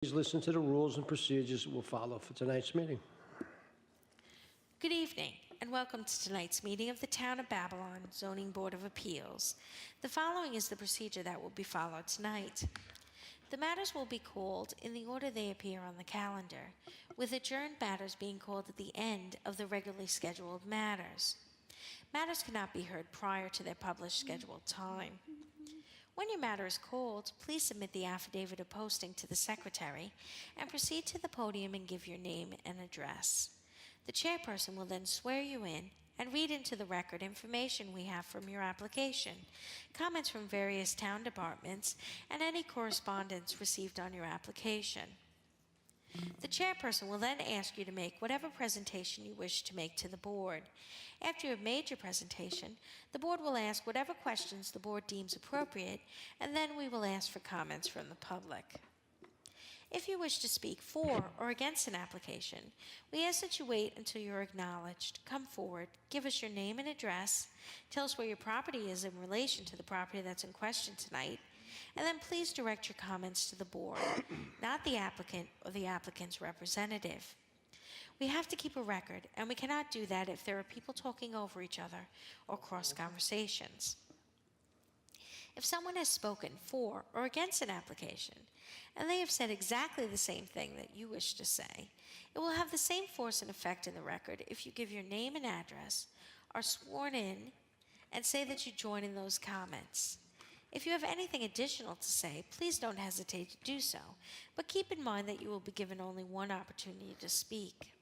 Please listen to the rules and procedures that will follow for tonight's meeting. Good evening, and welcome to tonight's meeting of the Town of Babylon Zoning Board of Appeals. The following is the procedure that will be followed tonight. The matters will be called in the order they appear on the calendar, with adjourned matters being called at the end of the regularly scheduled matters. Matters cannot be heard prior to their published scheduled time. When your matter is called, please submit the affidavit of posting to the secretary and proceed to the podium and give your name and address. The chairperson will then swear you in and read into the record information we have from your application, comments from various town departments, and any correspondence received on your application. The chairperson will then ask you to make whatever presentation you wish to make to the board. After you have made your presentation, the board will ask whatever questions the board deems appropriate, and then we will ask for comments from the public. If you wish to speak for or against an application, we ask that you wait until you're acknowledged. Come forward, give us your name and address, tell us where your property is in relation to the property that's in question tonight, and then please direct your comments to the board, not the applicant or the applicant's representative. We have to keep a record, and we cannot do that if there are people talking over each other or cross conversations. If someone has spoken for or against an application, and they have said exactly the same thing that you wish to say, it will have the same force and effect in the record if you give your name and address, are sworn in, and say that you join in those comments. If you have anything additional to say, please don't hesitate to do so, but keep in mind that you will be given only one opportunity to speak.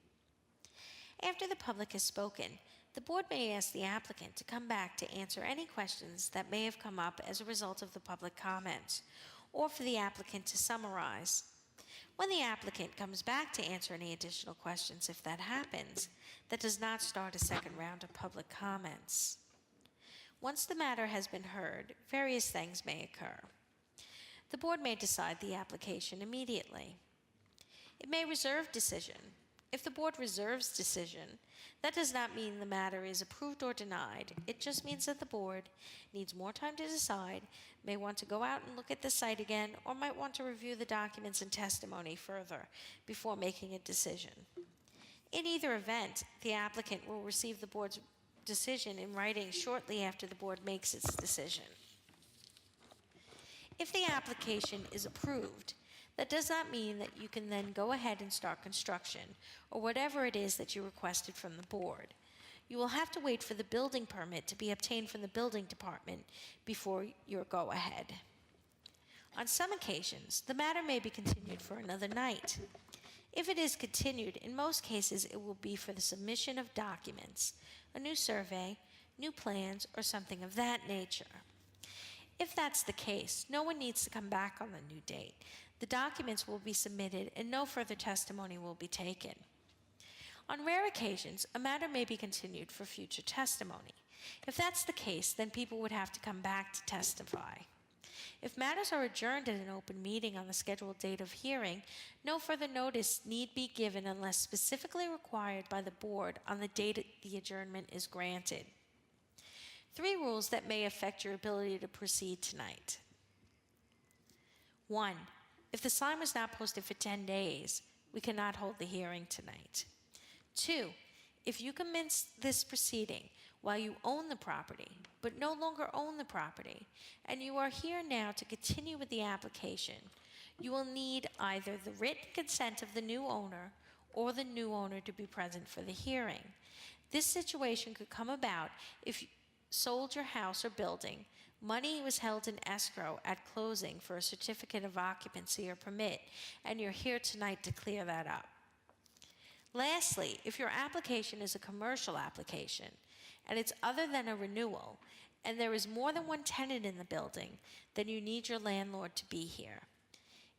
After the public has spoken, the board may ask the applicant to come back to answer any questions that may have come up as a result of the public comments, or for the applicant to summarize. When the applicant comes back to answer any additional questions, if that happens, that does not start a second round of public comments. Once the matter has been heard, various things may occur. The board may decide the application immediately. It may reserve decision. If the board reserves decision, that does not mean the matter is approved or denied. It just means that the board needs more time to decide, may want to go out and look at the site again, or might want to review the documents and testimony further before making a decision. In either event, the applicant will receive the board's decision in writing shortly after the board makes its decision. If the application is approved, that does not mean that you can then go ahead and start construction or whatever it is that you requested from the board. You will have to wait for the building permit to be obtained from the building department before your go-ahead. On some occasions, the matter may be continued for another night. If it is continued, in most cases it will be for the submission of documents, a new survey, new plans, or something of that nature. If that's the case, no one needs to come back on the new date. The documents will be submitted and no further testimony will be taken. On rare occasions, a matter may be continued for future testimony. If that's the case, then people would have to come back to testify. If matters are adjourned at an open meeting on the scheduled date of hearing, no further notice need be given unless specifically required by the board on the date the adjournment is granted. 3 rules that may affect your ability to proceed tonight. 1. If the sign was not posted for 10 days, we cannot hold the hearing tonight. 2. If you commence this proceeding while you own the property, but no longer own the property, and you are here now to continue with the application, you will need either the written consent of the new owner or the new owner to be present for the hearing. This situation could come about if you sold your house or building, money was held in escrow at closing for a certificate of occupancy or permit, and you're here tonight to clear that up. Lastly, if your application is a commercial application and it's other than a renewal and there is more than one tenant in the building, then you need your landlord to be here.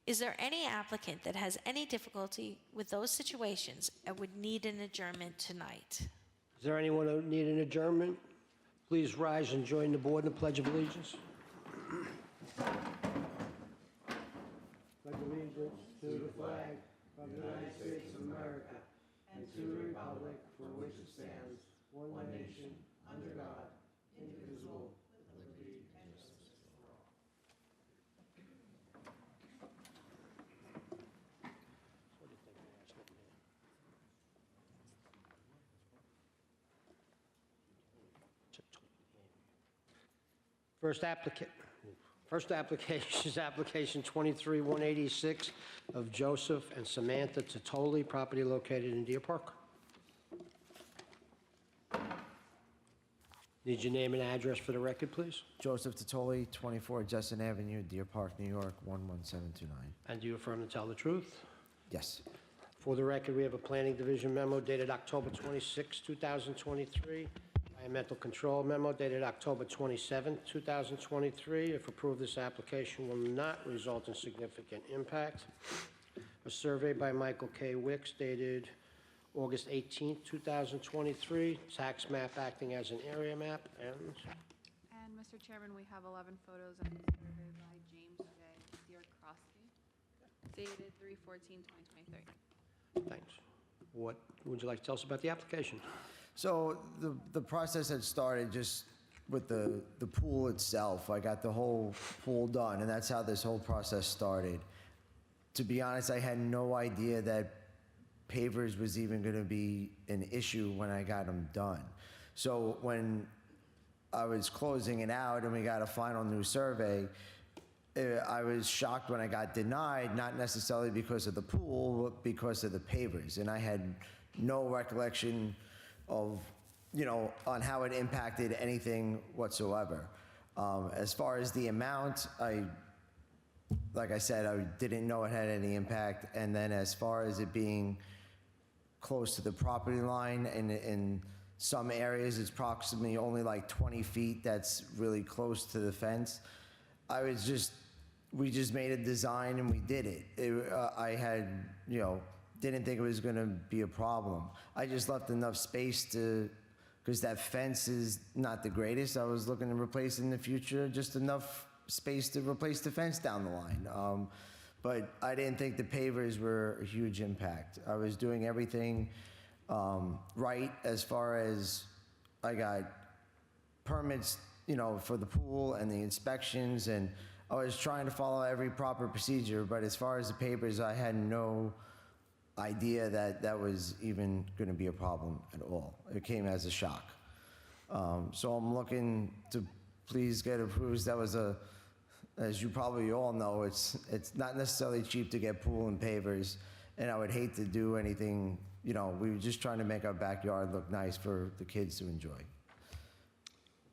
Is there any applicant that has any difficulty with those situations and would need an adjournment tonight? Is there anyone who need an adjournment? Please rise and join the board in the Pledge of Allegiance. Pledge allegiance to the flag of the United States of America and to the republic for which it stands, one nation, under God, indivisible, with liberty and justice for all. First application is application 23-186 of Joseph and Samantha Totoli, property located in Deer Park. Need your name and address for the record, please? Joseph Totoli, 24 Justin Avenue, Deer Park, New York, 11729. And do you affirm to tell the truth? Yes. For the record, we have a Planning Division memo dated October 26, 2023. Environmental Control memo dated October 27, 2023. If approved, this application will not result in significant impact. A survey by Michael K. Wicks dated August 18, 2023. Tax map acting as an area map. And Mr. Chairman, we have 11 photos of the survey by James J. Zierkrosky, dated 3/14/2023. thanks. What would you like to tell us about the application? So the process had started just with the pool itself. I got the whole pool done, and that's how this whole process started. To be honest, I had no idea that pavers was even going to be an issue when I got them done. So when I was closing it out and we got a final new survey, I was shocked when I got denied, not necessarily because of the pool, but because of the pavers. And I had no recollection of, on how it impacted anything whatsoever. As far as the amount, like I said, I didn't know it had any impact. And then as far as it being close to the property line, and in some areas it's approximately only like 20 feet that's really close to the fence. We just made a design and we did it. I had, didn't think it was gonna be a problem. I just left enough space because that fence is not the greatest. I was looking to replace in the future, just enough space to replace the fence down the line. But I didn't think the pavers were a huge impact. I was doing everything right as far as I got permits, for the pool and the inspections, and I was trying to follow every proper procedure. But as far as the pavers, I had no idea that that was even going to be a problem at all. It came as a shock. So I'm looking to please get approved. That was as you probably all know, it's not necessarily cheap to get pool and pavers, and I would hate to do anything, we were just trying to make our backyard look nice for the kids to enjoy.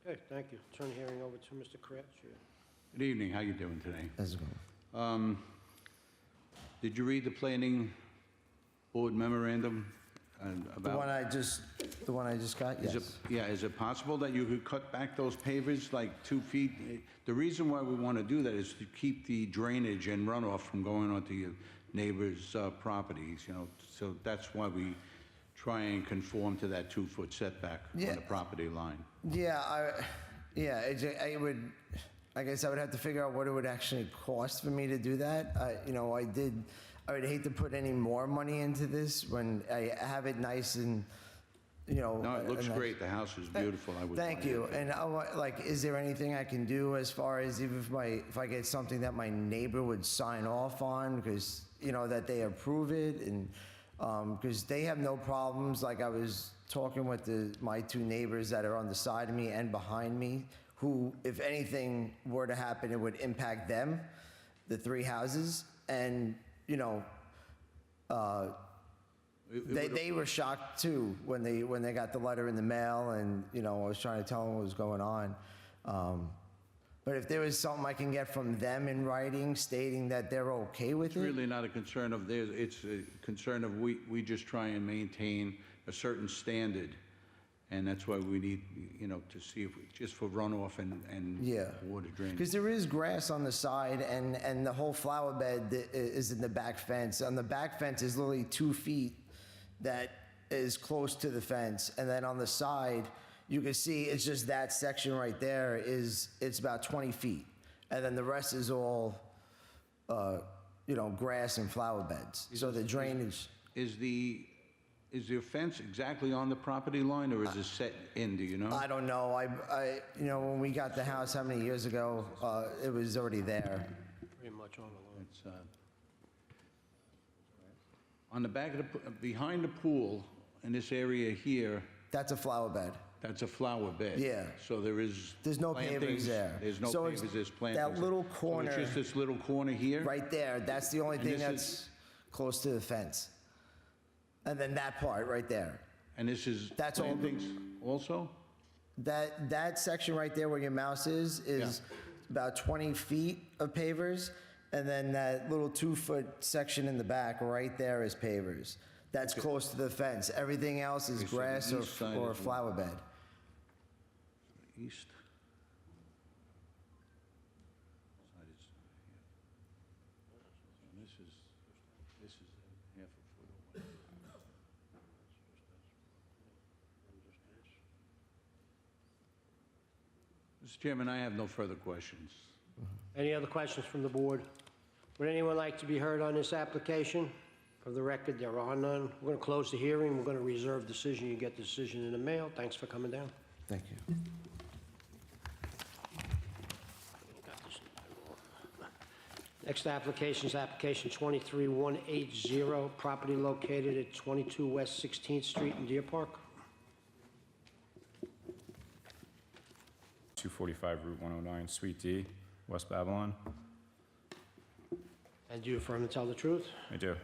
Okay, thank you. Turn the hearing over to Mr. Kratz. Good evening. How you doing today? How's it going? Did you read the planning board memorandum about? The one I just got, yes. Is it possible that you could cut back those pavers like 2 feet? The reason why we want to do that is to keep the drainage and runoff from going onto your neighbors' properties, so that's why we try and conform to that 2-foot setback on the property line. I guess I would have to figure out what it would actually cost for me to do that. I would hate to put any more money into this when I have it nice and, No, it looks great. The house is beautiful. Thank you. And is there anything I can do as far as even if I get something that my neighbor would sign off on, because, that they approve it, and because they have no problems. Like I was talking with my two neighbors that are on the side of me and behind me, who, if anything were to happen, it would impact them, the 3 houses. And, they were shocked too when they got the letter in the mail, and, I was trying to tell them what was going on. But if there was something I can get from them in writing stating that they're okay with it. It's really not a concern of theirs. It's a concern of we just try and maintain a certain standard. And that's why we need, to see if just for runoff and water drainage. Because there is grass on the side, and the whole flower bed is in the back fence. On the back fence is literally 2 feet that is close to the fence. And then on the side, you can see it's just that section right there it's about 20 feet. And then the rest is all, grass and flower beds. So the drainage. Is your fence exactly on the property line, or is it set in, do you know? I don't know. When we got the house how many years ago, it was already there. Pretty much on the line. It's, on the back of behind the pool, in this area here, That's a flower bed. That's a flower bed. Yeah. So There's no pavers plantings, there. There's no So it's pavers, there's plantings. that little So it's corner- just this little corner here? Right there, that's the only thing this is- that's close to the fence. And then that part right there. And this is That's all- plantings also? That section right there where your mouse is about 20 feet of pavers, and then that little 2-foot section in the back right there is pavers. That's close to the fence. Everything else is Okay, so the grass east side or a is- flower bed. East. Side is here. And this is half a foot away. Mr. Chairman, I have no further questions. Any other questions from the board? Would anyone like to be heard on this application? For the record, there are none. We're going to close the hearing. We're going to reserve decision. You get the decision in the mail. Thanks for coming down. Thank you. Next application is application 23180, property located at 22 West 16th Street in Deer Park. 245 Route 109, Suite D, West Babylon. And do you affirm to tell the truth? I do.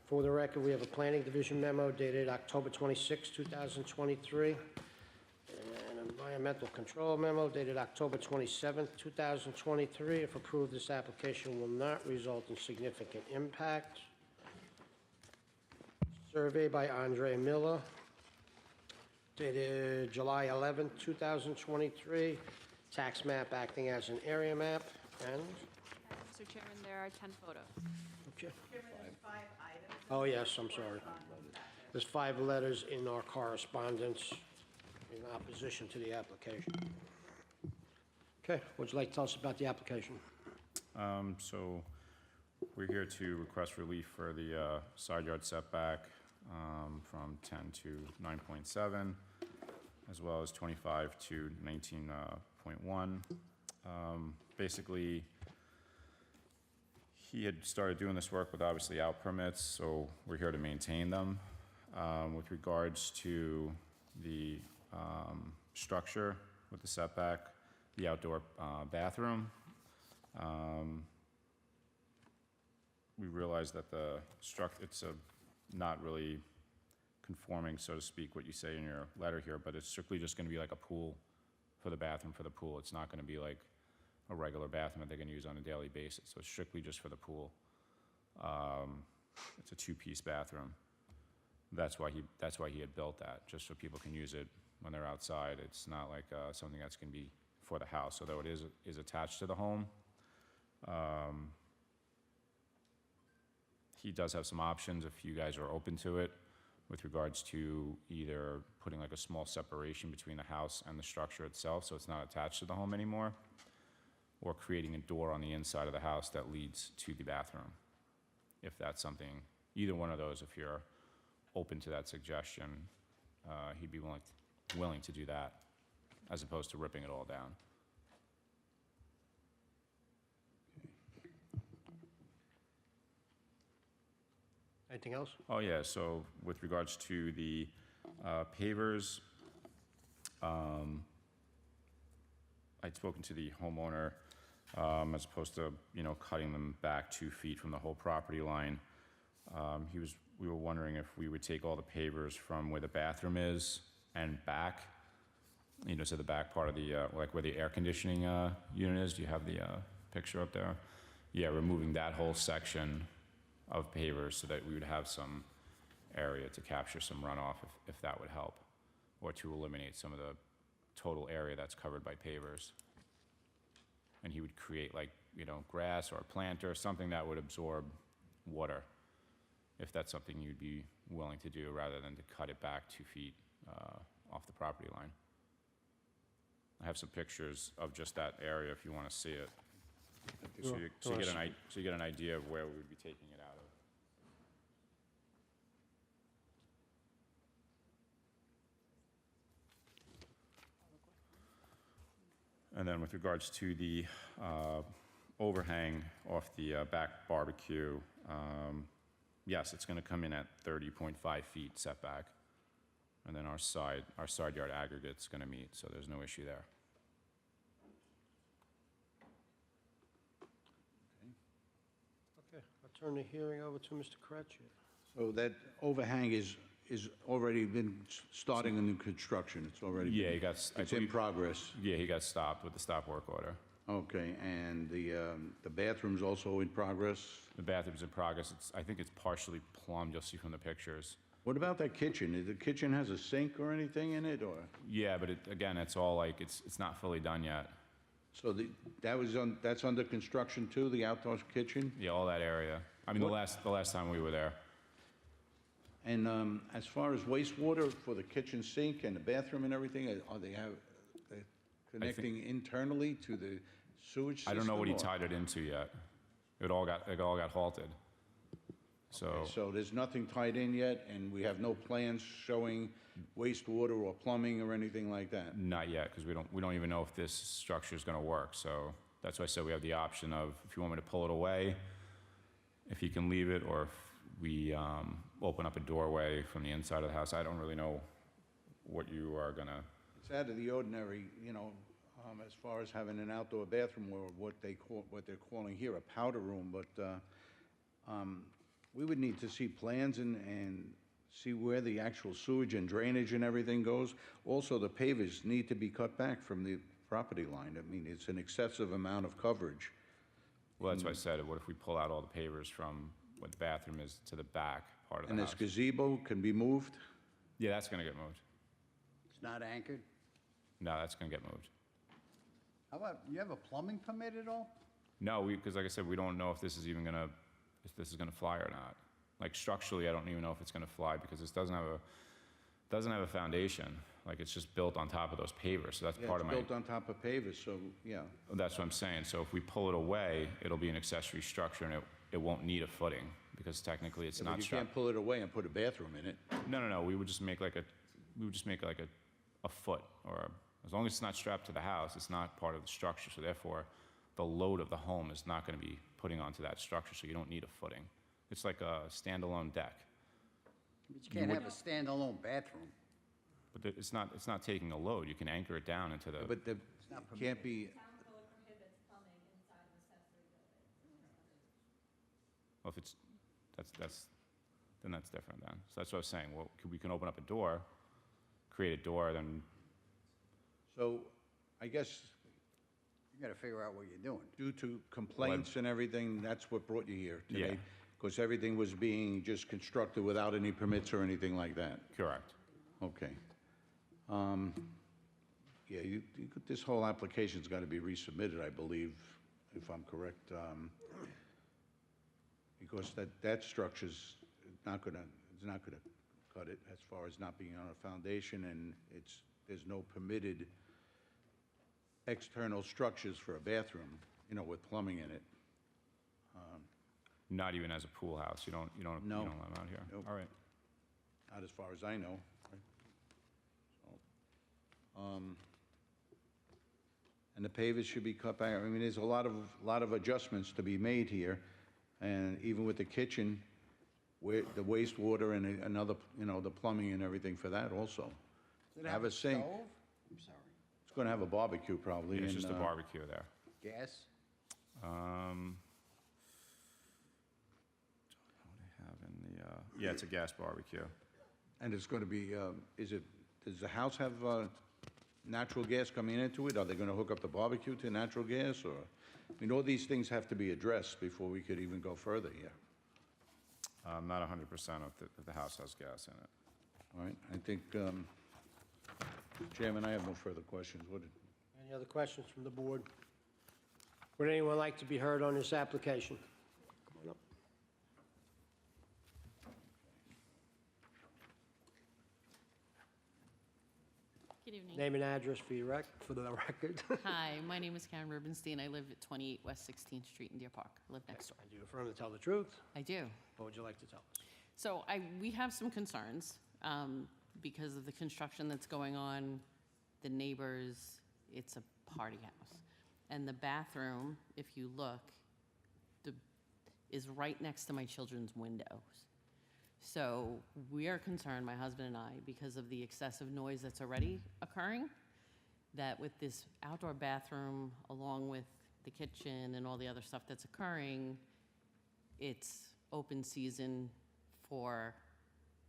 For the record, we have a planning division memo dated October 26, 2023, and an environmental control memo dated October 27, 2023. If approved, this application will not result in significant impact. Survey by Andre Miller dated July 11, 2023. Tax map acting as an area map, and... Mr. Chairman, there are 10 photos. Okay. Oh, yes, I'm sorry. There's 5 letters in our correspondence in opposition to the application. Okay, would you like to tell us about the application? So we're here to request relief for the side yard setback from 10 to 9.7, as well as 25 to 19.1. Basically, he had started doing this work with obviously out permits, so we're here to maintain them. With regards to the structure with the setback, the outdoor bathroom, we realized that the it's not really conforming, so to speak, what you say in your letter here, but it's strictly just gonna be like a pool for the bathroom for the pool. It's not gonna be like a regular bathroom that they're gonna use on a daily basis, so it's strictly just for the pool. It's a 2-piece bathroom. That's why he had built that, just so people can use it when they're outside. It's not like something that's gonna be for the house, although it is attached to the home. He does have some options if you guys are open to it, with regards to either putting like a small separation between the house and the structure itself, so it's not attached to the home anymore, or creating a door on the inside of the house that leads to the bathroom. If that's something, either one of those, if you're open to that suggestion, he'd be willing to do that, as opposed to ripping it all down. Anything else? Oh, yeah, so with regards to the pavers, I'd spoken to the homeowner, as opposed to, cutting them back 2 feet from the whole property line. We were wondering if we would take all the pavers from where the bathroom is and back, to the back part of the, like where the air conditioning unit is. Do you have the picture up there? Yeah, removing that whole section of pavers so that we would have some area to capture some runoff if that would help, or to eliminate some of the total area that's covered by pavers. And he would create like, grass or a planter, something that would absorb water, if that's something you'd be willing to do rather than to cut it back 2 feet off the property line. I have some pictures of just that area if you want to see it. So you get an idea of where we would be taking it out of. And then with regards to the overhang off the back barbecue, yes, it's going to come in at 30.5 feet setback. And then our side yard aggregate's gonna meet, so there's no issue there. Okay, I'll turn the hearing over to Mr. Kretschmer. So that overhang is already been starting a new construction, it's already... Yeah, been- he got, It's in progress. yeah, he got stopped with the stop work order. Okay, and the bathroom's also in progress? The bathroom's in progress. I think it's partially plumbed, you'll see from the pictures. What about that kitchen? The kitchen has a sink or anything in it, or? Yeah, but again, it's all like, it's not fully done yet. So that's under construction too, the outdoor kitchen? Yeah, all that area. I mean, the last time we were there. And as far as wastewater for the kitchen sink and the bathroom and everything, are they connecting internally to the sewage system? I don't know what he or- tied it into yet. It all got halted. So, So there's nothing tied in yet, and we have no plans showing wastewater or plumbing or anything like that? not yet, because we don't even know if this structure is gonna work. So that's why I said we have the option of, if you want me to pull it away, if you can leave it, or if we open up a doorway from the inside of the house. I don't really know what you are gonna, It's out of the ordinary, as far as having an outdoor bathroom, or what they're calling here a powder room, but we would need to see plans and see where the actual sewage and drainage and everything goes. Also, the pavers need to be cut back from the property line. I mean, it's an excessive amount of coverage. well, that's why I said, what if we pull out all the pavers from what the bathroom is to the back part of the And house? this gazebo can be moved? Yeah, that's gonna get moved. It's not anchored? No, that's gonna get moved. How about, you have a plumbing permit at all? No, because like I said, we don't know if this is even gonna, if this is gonna fly or not. Like structurally, I don't even know if it's gonna fly, because this doesn't have a foundation. Like, it's just built on top of those pavers, so that's Yeah, part it's of my, built on top of pavers, so, yeah. that's what I'm saying. So if we pull it away, it'll be an accessory structure, and it won't need a footing, because technically it's Yeah, but not you strapped. can't pull it away and put a bathroom in it. No, we would just make like a foot, or as long as it's not strapped to the house, it's not part of the structure, so therefore, the load of the home is not gonna be putting onto that structure, so you don't need a footing. It's like a standalone deck, But you can't have a standalone bathroom. but it's not taking a load. You can anchor it down into the, But it can't be, well, if it's, then that's different then. So that's what I was saying, well, we can open up a door, create a door, then, so I guess You gotta figure out what you're doing. due to complaints and everything, that's what brought you here Yeah. today? Because everything was being just constructed without any permits or anything like that? correct. Okay. Yeah, this whole application's got to be resubmitted, I believe, if I'm correct, because that structure's not gonna cut it as far as not being on a foundation, and there's no permitted external structures for a bathroom, with plumbing in it. Not even as a pool house, you don't No. allow them out here? Nope. All right. Not as far as I know. So, and the pavers should be cut back. I mean, there's a lot of adjustments to be made here, and even with the kitchen, where the wastewater and another, the plumbing and everything for that also. Does it Have a sink. stove? I'm sorry. It's going to have a barbecue probably. It's and, just a barbecue there. Gas? What do I have in the, yeah, it's a gas barbecue. And it's going to be, does the house have natural gas coming into it? Are they going to hook up the barbecue to natural gas, or? I mean, all these things have to be addressed before we could even go further here. Not 100% if the house has gas in it. All right, I think, Chairman, I have no further questions. Any other questions from the board? Would anyone like to be heard on this application? Come on up. Good evening. Name and address for the record. Hi, my name is Karen Rubenstein. I live at 28 West 16th Street in Deer Park. I live next door. Do you affirm to tell the truth? I do. What would you like to tell us? So we have some concerns because of the construction that's going on, the neighbors, it's a party house. And the bathroom, if you look, is right next to my children's windows. So we are concerned, my husband and I, because of the excessive noise that's already occurring, that with this outdoor bathroom, along with the kitchen and all the other stuff that's occurring, it's open season for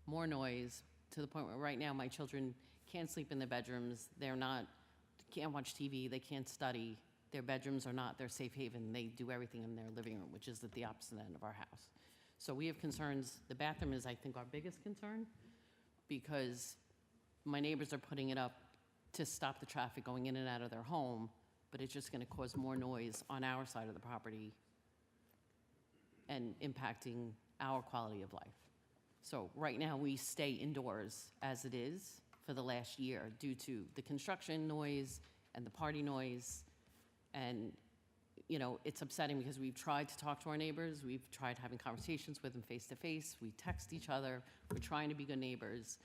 more noise, to the point where right now my children can't sleep in their bedrooms. Can't watch TV, they can't study. Their bedrooms are not their safe haven. They do everything in their living room, which is at the opposite end of our house. So we have concerns. The bathroom is, I think, our biggest concern, because my neighbors are putting it up to stop the traffic going in and out of their home, but it's just gonna cause more noise on our side of the property and impacting our quality of life. So right now, we stay indoors as it is for the last year due to the construction noise and the party noise. And, you know, it's upsetting because we've tried to talk to our neighbors. We've tried having conversations with them face to face. We text each other. We're trying to be good neighbors.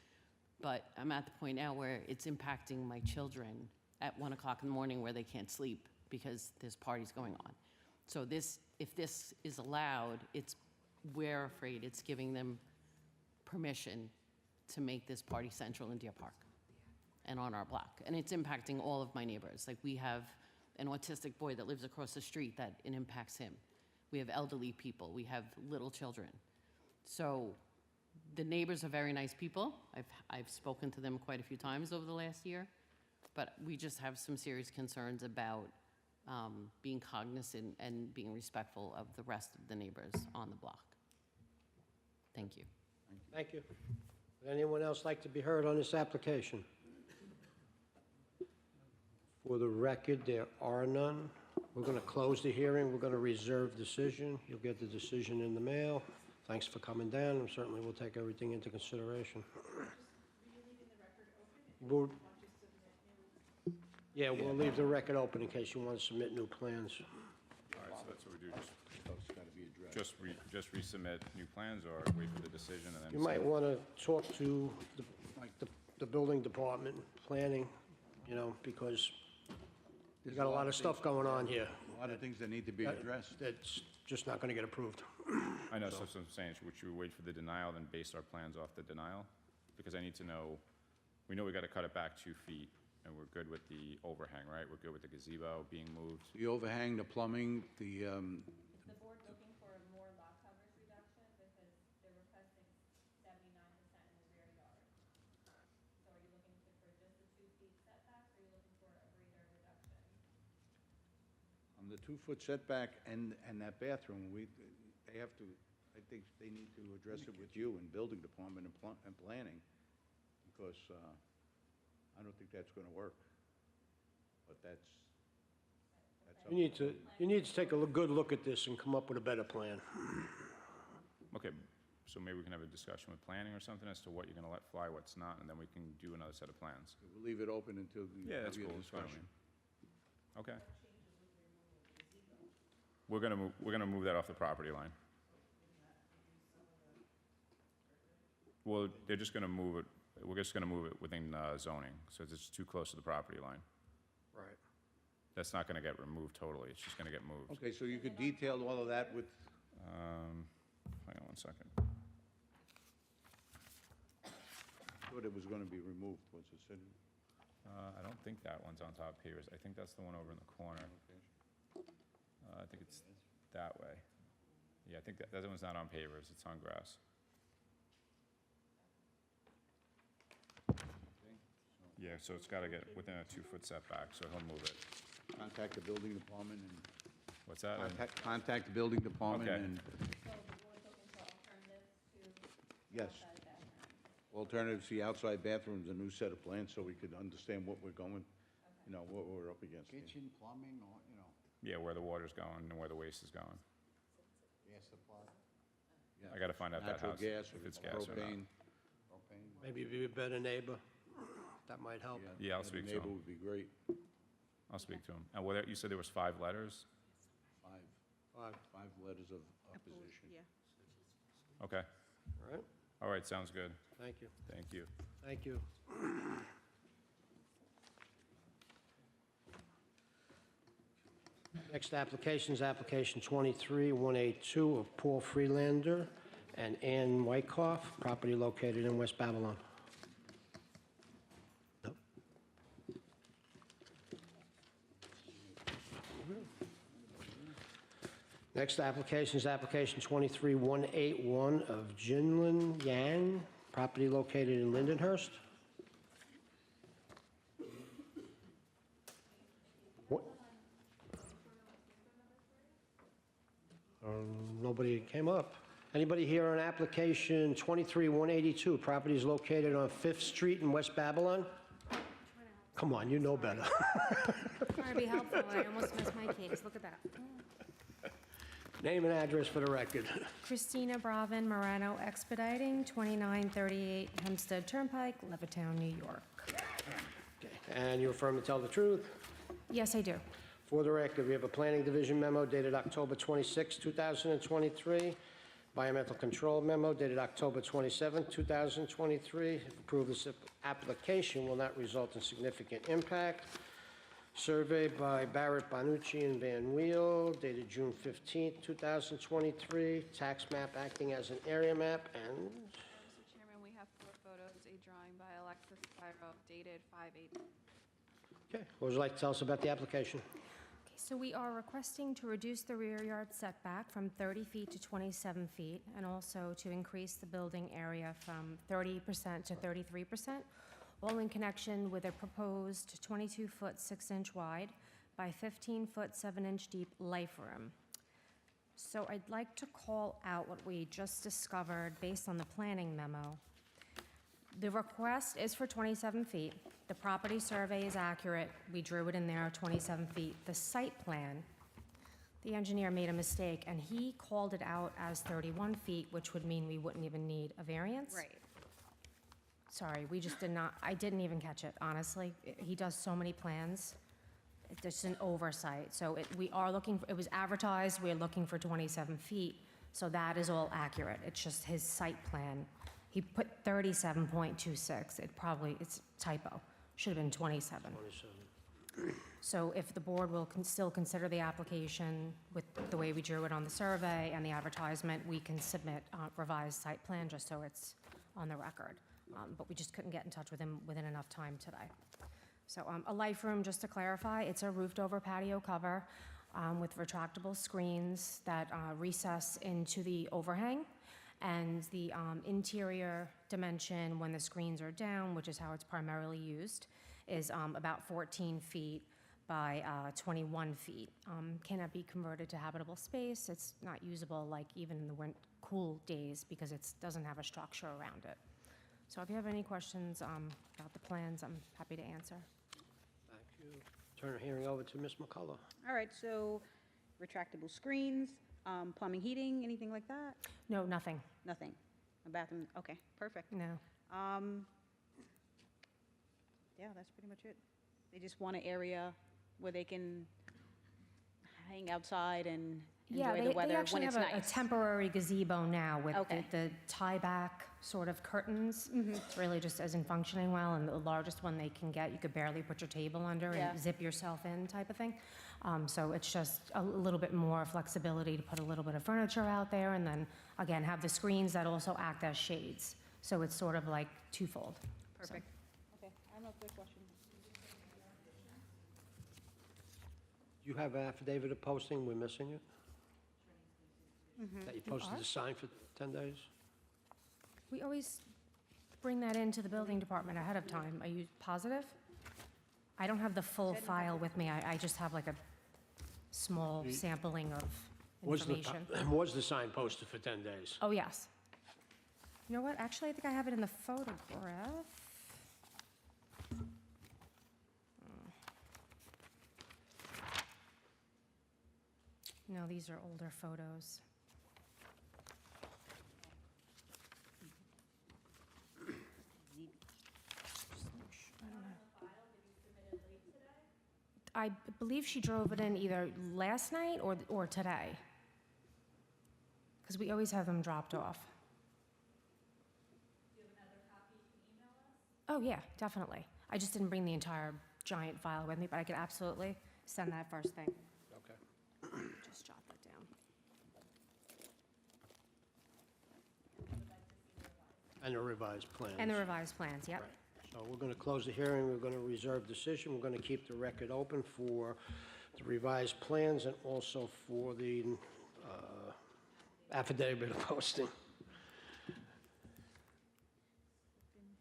But I'm at the point now where it's impacting my children at 1 o'clock in the morning, where they can't sleep because there's parties going on. So if this is allowed, we're afraid it's giving them permission to make this party central in Deer Park and on our block. And it's impacting all of my neighbors. Like, we have an autistic boy that lives across the street that it impacts him. We have elderly people. We have little children. So the neighbors are very nice people. I've spoken to them quite a few times over the last year, but we just have some serious concerns about being cognizant and being respectful of the rest of the neighbors on the block. Thank you. Thank you. Would anyone else like to be heard on this application? For the record, there are none. We're going to close the hearing. We're going to reserve decision. You'll get the decision in the mail. Thanks for coming down, and certainly we'll take everything into consideration. Yeah, we'll leave the record open in case you want to submit new plans. All right, so that's what we do, So it's gotta be addressed. just resubmit new plans or wait for the decision and then? You might want to talk to the building department, planning, you know, because you got a lot of stuff going on here. A lot of things that need to be addressed. That's just not going to get approved. I know, so that's what I'm saying, should we wait for the denial, then base our plans off the denial? Because I need to know, we know we gotta cut it back 2 feet, and we're good with the overhang, right? We're good with the gazebo being moved. The overhang, the plumbing, The board looking for more lot coverage reduction because they're requesting 79% in the rear yard. So are you looking for just the 2 feet setback, or are you looking for a greater reduction? on the 2-foot setback and that bathroom, they have to, I think they need to address it with you and building department and planning, because I don't think that's gonna work. But that's up You need to take a good look at this and come up with a better plan. Okay, so maybe we can have a discussion with planning or something as to what you're gonna let fly, what's not, and then we can do another set of plans. We'll leave it open until the Yeah, that's review cool, that's fine with discussion. me. Okay. We're gonna move that off the property line. Well, they're just gonna move it, we're just gonna move it within zoning, so it's too close to the property line. Right. That's not gonna get removed totally, it's just gonna get moved. Okay, so you could detail all of that with, Hang on 1 second. thought it was gonna be removed, was it said? I don't think that one's on top of pavers, I think that's the one over in the corner. I think it's that way. Yeah, I think that one's not on pavers, it's on grass. Yeah, so it's gotta get within a 2-foot setback, so he'll move it. Contact the building department and, What's that? contact the building department Okay. and, So the board's looking for alternatives to yes. outside bathroom. Alternatives, the outside bathrooms, a new set of plans, so we could understand what we're going, you know, what we're up against. Kitchen, plumbing, or, you know, Yeah, where the water's going and where the waste is going. gas supply, Yeah. I gotta find out that Natural house, gas, if it's gas or not. propane. propane. Maybe be a better neighbor. That might help. Yeah, I'll the speak to Neighbor him. would be great. I'll speak to him. And you said there was 5 letters? Five letters of opposition. Yeah. Okay, All right, all right, sounds good, thank you. thank you. Thank you. Next application is application 23-182 of Paul Freelander and Ann Wyckoff, property located in West Babylon. Nope. Next application is application 23181 of Jinlin Yang, property located in Lindenhurst. What? Nobody came up. Anybody here on application 23182? Property is located on 5th Street in West Babylon? Come on, you know better. Trying to be helpful, I almost missed my case, look at that. Name and address for the record. Christina Bravin, Morano Expediting, 2938 Hempstead Turnpike, Levittown, New York. Okay, and you affirm to tell the truth? Yes, I do. For the record, we have a Planning Division memo dated October 26, 2023, Environmental Control memo dated October 27, 2023. If approved, this application will not result in significant impact. Survey by Barrett, Bonucci, and Van Weel dated June 15, 2023. Tax map acting as an area map, and Mr. Chairman, we have 4 photos, a drawing by Alexis Spiro dated 5/8. okay, what would you like to tell us about the application? Okay, so we are requesting to reduce the rear yard setback from 30 feet to 27 feet, and also to increase the building area from 30% to 33%, all in connection with a proposed 22-foot 6-inch wide by 15-foot 7-inch deep life room. So I'd like to call out what we just discovered based on the planning memo. The request is for 27 feet. The property survey is accurate. We drew it in there, 27 feet. The site plan, the engineer made a mistake, and he called it out as 31 feet, which would mean we wouldn't even need a variance. Right. Sorry, we just did not, I didn't even catch it, honestly. He does so many plans. It's just an oversight. So we are looking, it was advertised, we're looking for 27 feet, so that is all accurate. It's just his site plan. He put 37.26. It's typo. Should have been 27. 27. So if the board will still consider the application with the way we drew it on the survey and the advertisement, we can submit revised site plan just so it's on the record. But we just couldn't get in touch with him within enough time today. So a life room, just to clarify, it's a roofed-over patio cover with retractable screens that recess into the overhang. And the interior dimension, when the screens are down, which is how it's primarily used, is about 14 feet by 21 feet. Cannot be converted to habitable space. It's not usable like even in the cool days because it doesn't have a structure around it. So if you have any questions about the plans, I'm happy to answer. Thank you. Turn the hearing over to Ms. McCullough. All right, so retractable screens, plumbing, heating, anything like that? No, nothing. Nothing? A bathroom, okay, perfect. No. Yeah, that's pretty much it. They just want an area where they can hang outside and enjoy the weather they actually when it's have a nice. temporary gazebo now with Okay. the tie-back sort of curtains. It's really just isn't functioning well, and the largest one they can get, you could barely put your table under Yeah. and zip yourself in type of thing. So it's just a little bit more flexibility to put a little bit of furniture out there, and then, again, have the screens that also act as shades. So it's sort of like twofold. So- Perfect. Okay, I have no further questions. You have an affidavit of posting, we're missing it? That you posted are? the sign for 10 days? We always bring that into the building department ahead of time. Are you positive? I don't have the full file with me. I just have like a small sampling of information. Was the sign posted for 10 days? Oh, yes. You know what? Actually, I think I have it in the photograph. No, these are older photos. I believe she drove it in either last night or today. Because we always have them dropped off. Do you have another copy you can email us? Oh, yeah, definitely. I just didn't bring the entire giant file with me, but I could absolutely send that first thing. Okay. Just jot that down. And the revised plans. And the revised plans, yep. Right. So we're going to close the hearing, we're going to reserve decision, we're going to keep the record open for the revised plans and also for the affidavit of posting.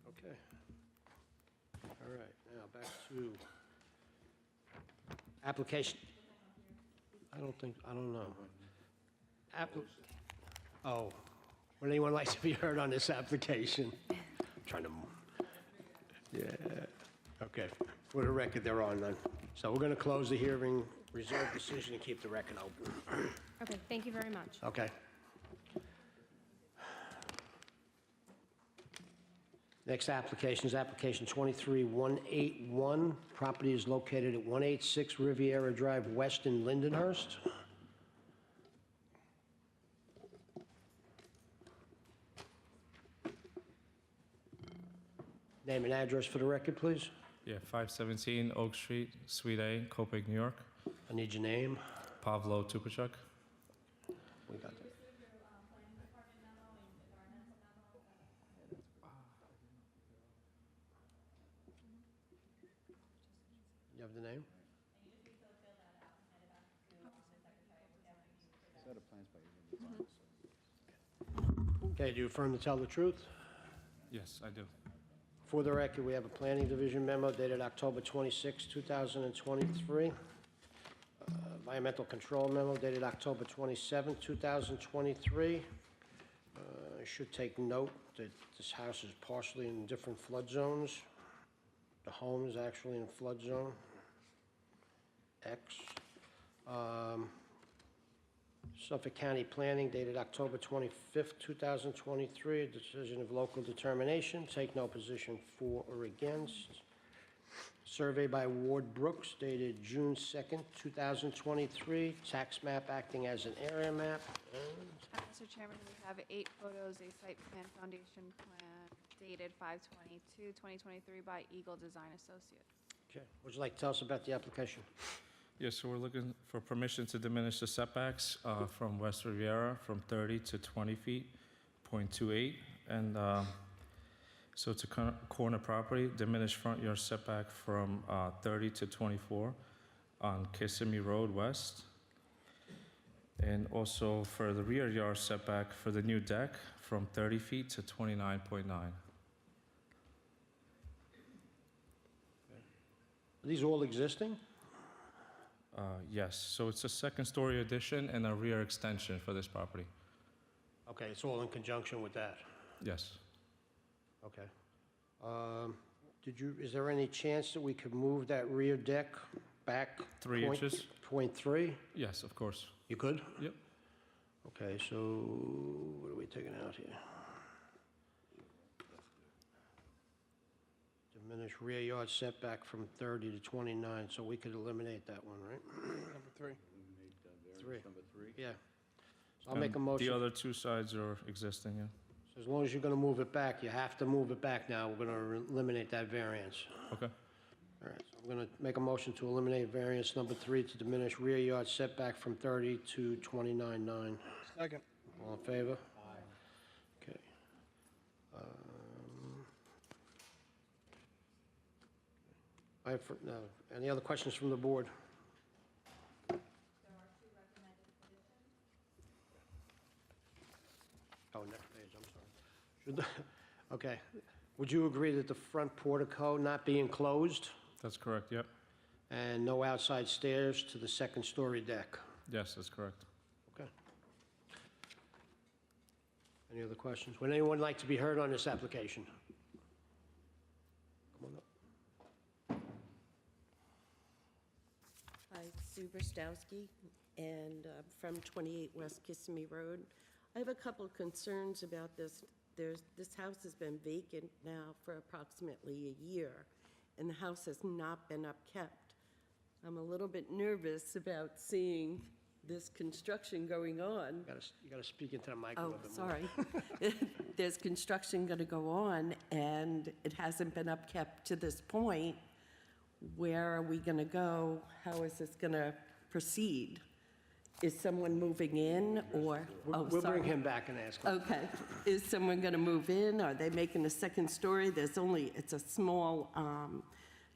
Okay. All right, now back to application. I don't know. Oh, would anyone like to be heard on this application? I'm trying to, yeah, okay. For the record, they're on then. So we're going to close the hearing, reserve decision, and keep the record open. Okay, thank you very much. Okay. Next application is application 23181. Property is located at 186 Riviera Drive West in Lindenhurst. Name and address for the record, please. Yeah, 517 Oak Street, Suite A, Copiague, New York. I need your name. Pavlo Tupachuk. We got that. You have the name? Okay, do you affirm to tell the truth? Yes, I do. For the record, we have a Planning Division memo dated October 26, 2023. Environmental Control memo dated October 27, 2023. I should take note that this house is partially in different flood zones. The home is actually in a flood zone, X. Suffolk County Planning dated October 25th, 2023, a decision of local determination, take no position for or against. Survey by Ward Brooks dated June 2nd, 2023, tax map acting as an area map. Mr. Chairman, we have 8 photos, a site plan foundation plan dated 5/22/2023 by Eagle Design Associates. Okay, what would you like to tell us about the application? Yes, so we're looking for permission to diminish the setbacks from West Riviera from 30 to 20 feet, 0.28. And so it's a corner property, diminish front yard setback from 30 to 24 on Kissimmee Road West. And also for the rear yard setback for the new deck from 30 feet to 29.9. Are these all existing? Yes, so it's a second-story addition and a rear extension for this property. Okay, it's all in conjunction with that. Yes. Okay. Is there any chance that we could move that rear deck back? 3 inches? 0.3? Yes, of course. You could? Yep. Okay, so what are we taking out here? Diminish rear yard setback from 30 to 29, so we could eliminate that one, right? Number 3. Three. Number 3? Yeah. So I'll make a motion. The other 2 sides are existing, yeah. So as long as you're going to move it back, you have to move it back now. We're going to eliminate that variance. Okay. All right, so I'm going to make a motion to eliminate variance number 3 to diminish rear yard setback from 30 to 29.9. Second. All in favor? Aye. Okay. No, any other questions from the board? Oh, next page, I'm sorry. Okay. Would you agree that the front portico not be enclosed That's correct, yep. and no outside stairs to the second-story deck? Yes, that's correct. Okay. Any other questions? Would anyone like to be heard on this application? Come on up. Hi, Sue Brstowski, and from 28 West Kissimmee Road. I have a couple of concerns about this. This house has been vacant now for approximately a year, and the house has not been upkept. I'm a little bit nervous about seeing this construction going on. You gotta speak into the mic a Oh, little bit more. sorry. There's construction going to go on, and it hasn't been upkept to this point. Where are we going to go? How is this going to proceed? Is someone moving in, or? Oh, We'll sorry. bring him back and ask him. Okay. Is someone going to move in? Are they making a second story? It's a small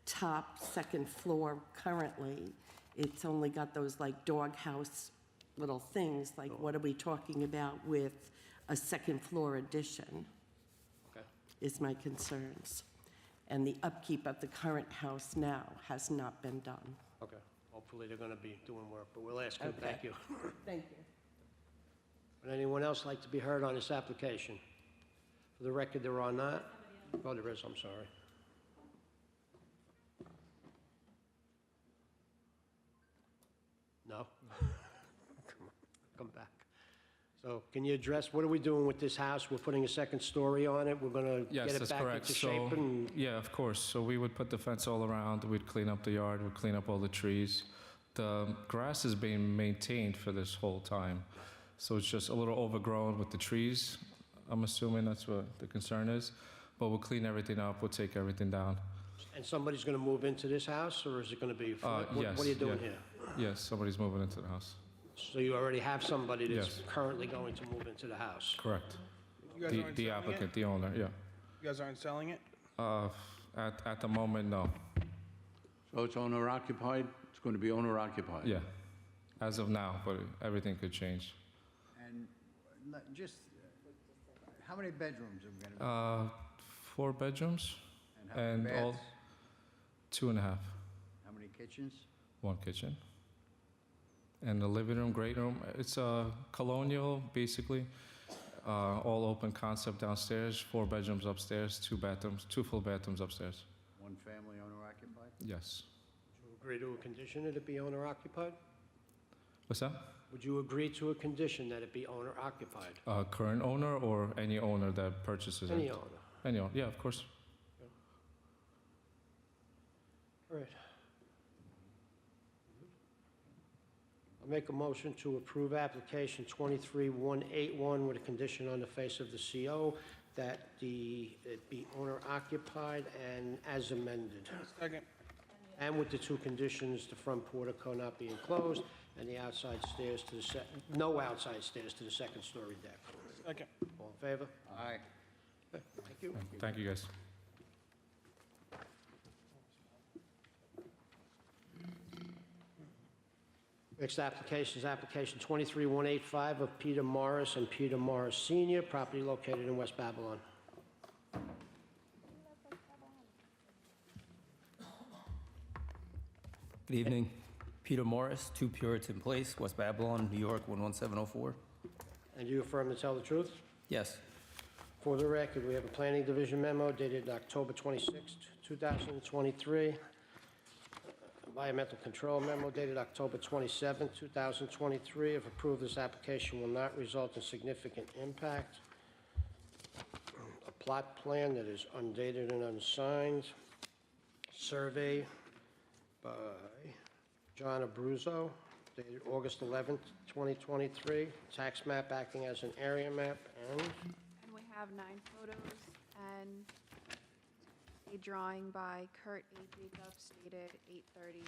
top second floor currently. It's only got those like doghouse little things. Like, what are we talking about with a second floor addition? Okay. Is my concerns. And the upkeep of the current house now has not been done. Okay. Hopefully, they're going to be doing work, but we'll ask him. Okay. Thank you. Thank you. Would anyone else like to be heard on this application? For the record, there are not. Oh, there is, I'm sorry. No? Come back. So can you address, what are we doing with this house? We're putting a second story on it? We're going to Yes, get it that's back correct. into So, shape? And yeah, of course. So we would put the fence all around, we'd clean up the yard, we'd clean up all the trees. The grass is being maintained for this whole time, so it's just a little overgrown with the trees. I'm assuming that's what the concern is, but we'll clean everything up, we'll take everything down. and somebody's going to move into this house, or is it going to be, Yes, what are you doing yeah. here? Yes, somebody's moving into the house. So you already have somebody that's Yes. currently going to move into the house? Correct. You guys aren't The selling applicant, it? the owner, yeah. You guys aren't selling it? At the moment, no. So it's owner occupied? It's going to be owner occupied? Yeah, as of now, but everything could change. And just, how many bedrooms are we going to be? 4 bedrooms How many and all, baths? 2.5. How many kitchens? 1 kitchen. And the living room, great room. It's a colonial, basically. All open concept downstairs, 4 bedrooms upstairs, 2 bathrooms, 2 full bathrooms upstairs. One family owner occupied? Yes. Would you agree to a condition that it be owner occupied? What's that? Would you agree to a condition that it be owner occupied? Current owner or any owner that purchases it? Any owner? Any owner, yeah, of course. All right. I'll make a motion to approve application 23181 with a condition on the face of the CO that it be owner occupied and as amended. Second. And with the 2 conditions, the front portico not being closed and the outside stairs to the no outside stairs to the second story deck. Second. All in favor? Aye. Okay, thank you. Thank you, guys. Next application is application 23185 of Peter Morris and Peter Morris Sr., property located in West Babylon. Good evening. Peter Morris, 2 Puritan Place, West Babylon, New York, 11704. And you affirm to tell the truth? Yes. For the record, we have a planning division memo dated October 26, 2023. Environmental control memo dated October 27, 2023. If approved, this application will not result in significant impact. A plot plan that is undated and unsigned. Survey by John Abruzzo dated August 11, 2023. Tax map acting as an area map and And we have 9 photos and a drawing by Kurt A. Jacobs dated 8/30.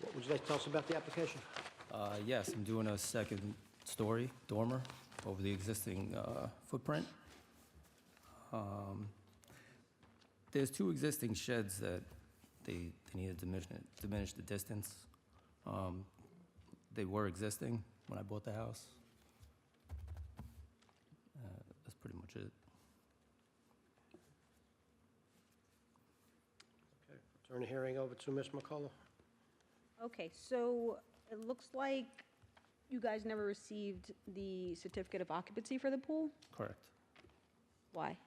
what would you like to tell us about the application? Yes, I'm doing a second story dormer over the existing footprint. There's 2 existing sheds that they need to diminish the distance. They were existing when I bought the house. That's pretty much it. Okay, turn the hearing over to Ms. McCullough. Okay, so it looks like you guys never received the certificate of occupancy for the pool? Correct. Why?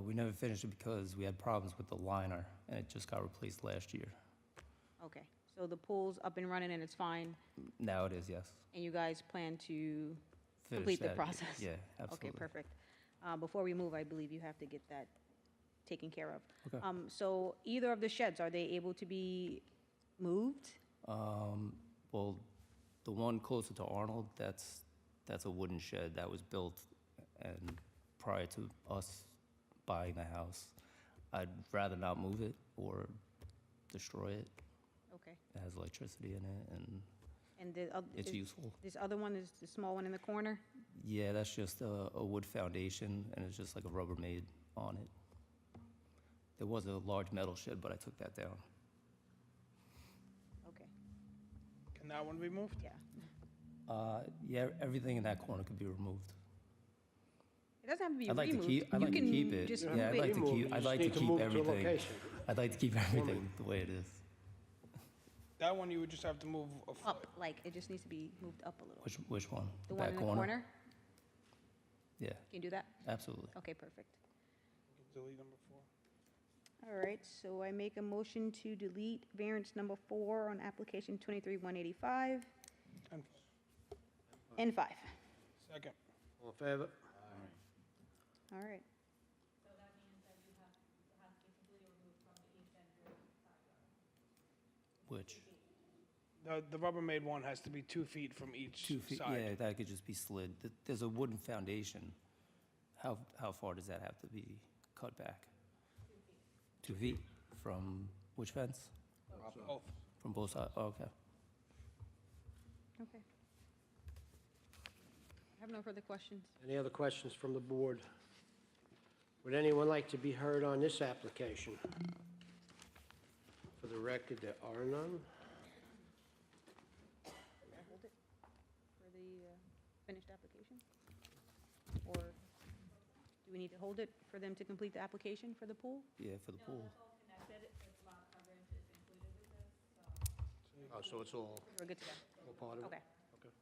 We never finished it because we had problems with the liner, and it just got replaced last year. Okay, so the pool's up and running and it's fine, Now it is, yes. and you guys plan to Finish complete the that, process? Yeah, absolutely. Okay, perfect. Before we move, I believe you have to get that taken care of. Okay. So either of the sheds, are they able to be moved? Well, the one closer to Arnold, that's a wooden shed that was built and prior to us buying the house. I'd rather not move it or destroy it. Okay, It has electricity in it, and And it's useful. this other one is the small one in the corner? Yeah, that's just a wood foundation, and it's just like a Rubbermaid on it. There was a large metal shed, but I took that down. Okay, Can that one be moved? yeah. Yeah, everything in that corner could be removed. It doesn't have to be I'd like to removed. keep, I'd You like to can keep it. just Yeah, move I'd it. like to Remove, keep, you I'd just like to need to keep move to a everything. location. I'd like to keep everything the way it is. That one you would just have to move a foot. Up, like, it just needs to be moved up a little. Which one? The one in back the corner? Yeah, Can you do that? absolutely. Okay, perfect. Delete number 4. All right, so I make a motion to delete variance number 4 on application 23-185 And and 5. second. All in favor? All right. So that means that you have, it has to be completely removed from the east end rear side yard. Which? The Rubbermaid one has to be 2 feet from each 2 feet, side. yeah, that could just be slid. There's a wooden foundation. How far does that have to be cut back? 2 feet from which fence? Both. From both sides, oh, okay. Okay. I have no further questions. Any other questions from the board? Would anyone like to be heard on this application? For the record, there are none. Should I hold it for the finished application? Or do we need to hold it for them to complete the application for the pool? Yeah, for the pool. Connected, it's lot coverage is included with this, so. Oh, so it's all We're good to go. part of it? Okay.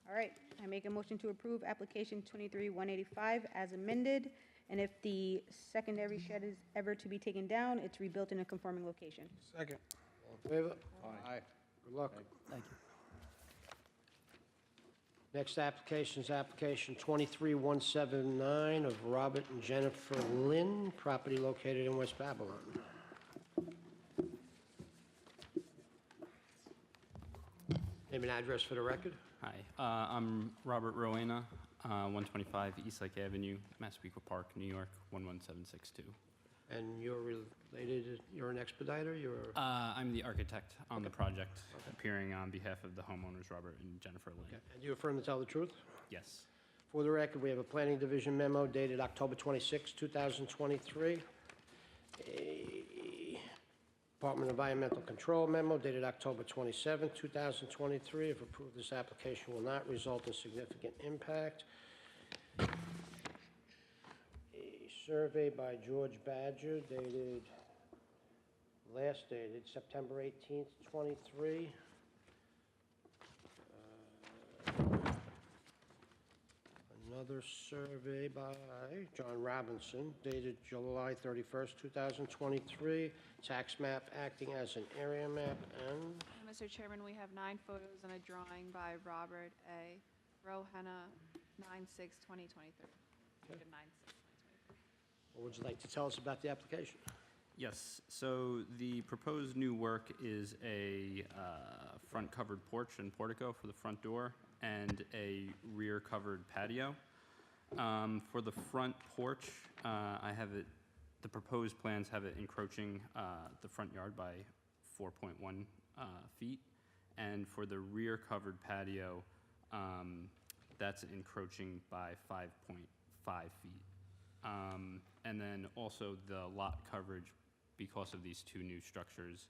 All right, I make a motion to approve application 23-185 as amended, and if the secondary shed is ever to be taken down, it's rebuilt in a conforming location. Second. All in favor? Aye. Good luck. Thank you. Next application is application 23-179 of Robert and Jennifer Lynn, property located in West Babylon. Name and address for the record? Hi, I'm Robert Rowena, 125 Eastlake Avenue, Massapequa Park, New York, 11762. And you're related, you're an expediter, you're, I'm the architect on the project, appearing on behalf of the homeowners, Robert and Jennifer Lynn. and you affirm to tell the truth? Yes. For the record, we have a planning division memo dated October 26, 2023. A Department of Environmental Control memo dated October 27, 2023. If approved, this application will not result in significant impact. A survey by George Badger dated September 18th, 23. Another survey by John Robinson dated July 31st, 2023. Tax map acting as an area map and Mr. Chairman, we have 9 photos and a drawing by Robert A. Rohenna, 9/6/2023. Dated 9/6/2023. what would you like to tell us about the application? Yes, so the proposed new work is a front covered porch and portico for the front door and a rear covered patio. For the front porch, I have it, the proposed plans have it encroaching the front yard by 4.1 feet. And for the rear covered patio, that's encroaching by 5.5 feet. And then also the lot coverage, because of these 2 new structures,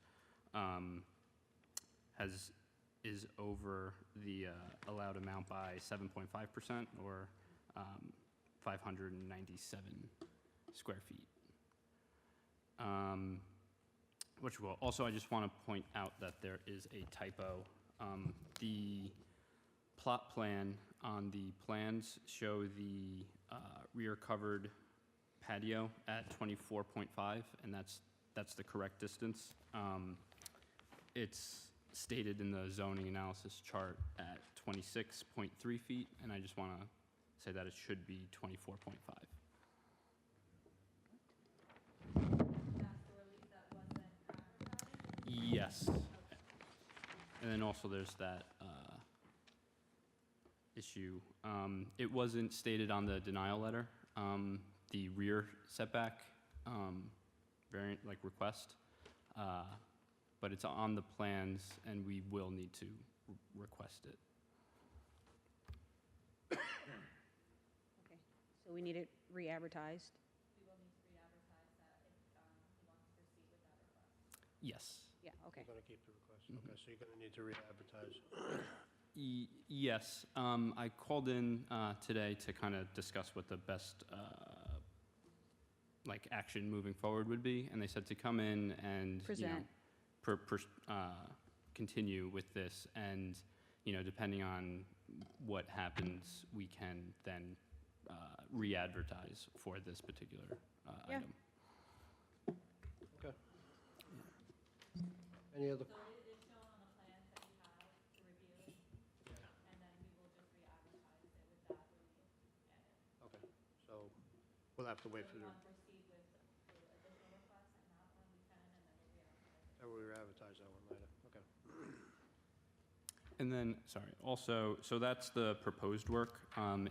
is over the allowed amount by 7.5% or 597 square feet. Which will, also I just want to point out that there is a typo. The plot plan on the plans show the rear covered patio at 24.5, and that's the correct distance. It's stated in the zoning analysis chart at 26.3 feet, and I just want to say that it should be 24.5. That's the release that wasn't advertised? Yes. And then also there's that issue. It wasn't stated on the denial letter, the rear setback variant, like request, but it's on the plans, and we will need to request it. Okay, so we need it re-advertised. We will need to re-advertise that if he wants to proceed with that request. Yes. Yeah, okay. You're gonna keep the request, okay, so you're gonna need to re-advertise. Yes, I called in today to kind of discuss what the best like action moving forward would be, and they said to come in and Present. continue with this, and depending on what happens, we can then re-advertise for this particular Yeah. item. Okay. Any other, So it is shown on the plans that you have to review, and then we will just re-advertise it with that edit. okay, so we'll have to wait for If you the, want to proceed with the additional request and that one, we can, and then we'll re-advertise it. we'll re-advertise that one later, okay. And then, sorry, also, so that's the proposed work.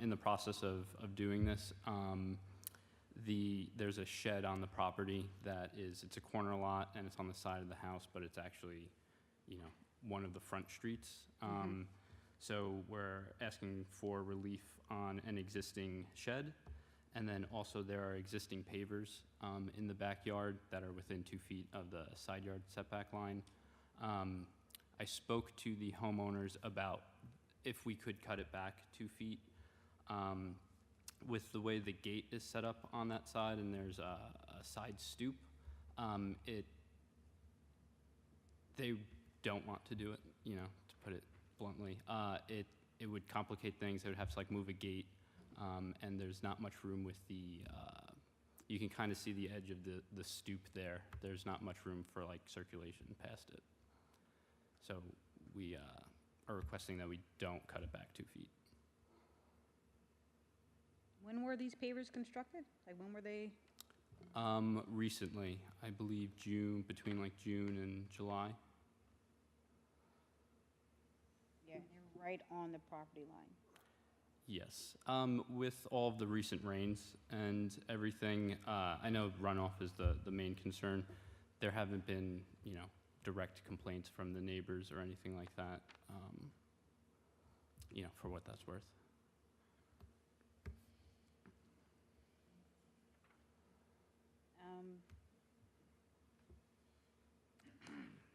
In the process of doing this, there's a shed on the property it's a corner lot, and it's on the side of the house, but it's actually, one of the front streets. So we're asking for relief on an existing shed, and then also there are existing pavers in the backyard that are within 2 feet of the side yard setback line. I spoke to the homeowners about if we could cut it back 2 feet. With the way the gate is set up on that side, and there's a side stoop, they don't want to do it, to put it bluntly. It would complicate things. They would have to move a gate, and there's not much room with you can kind of see the edge of the stoop there. There's not much room for circulation past it. So we are requesting that we don't cut it back 2 feet. When were these pavers constructed? When were they? Recently, I believe between June and July. Yeah, they're right on the property line. Yes. With all of the recent rains and everything, I know runoff is the main concern. There haven't been, direct complaints from the neighbors or anything like that, for what that's worth.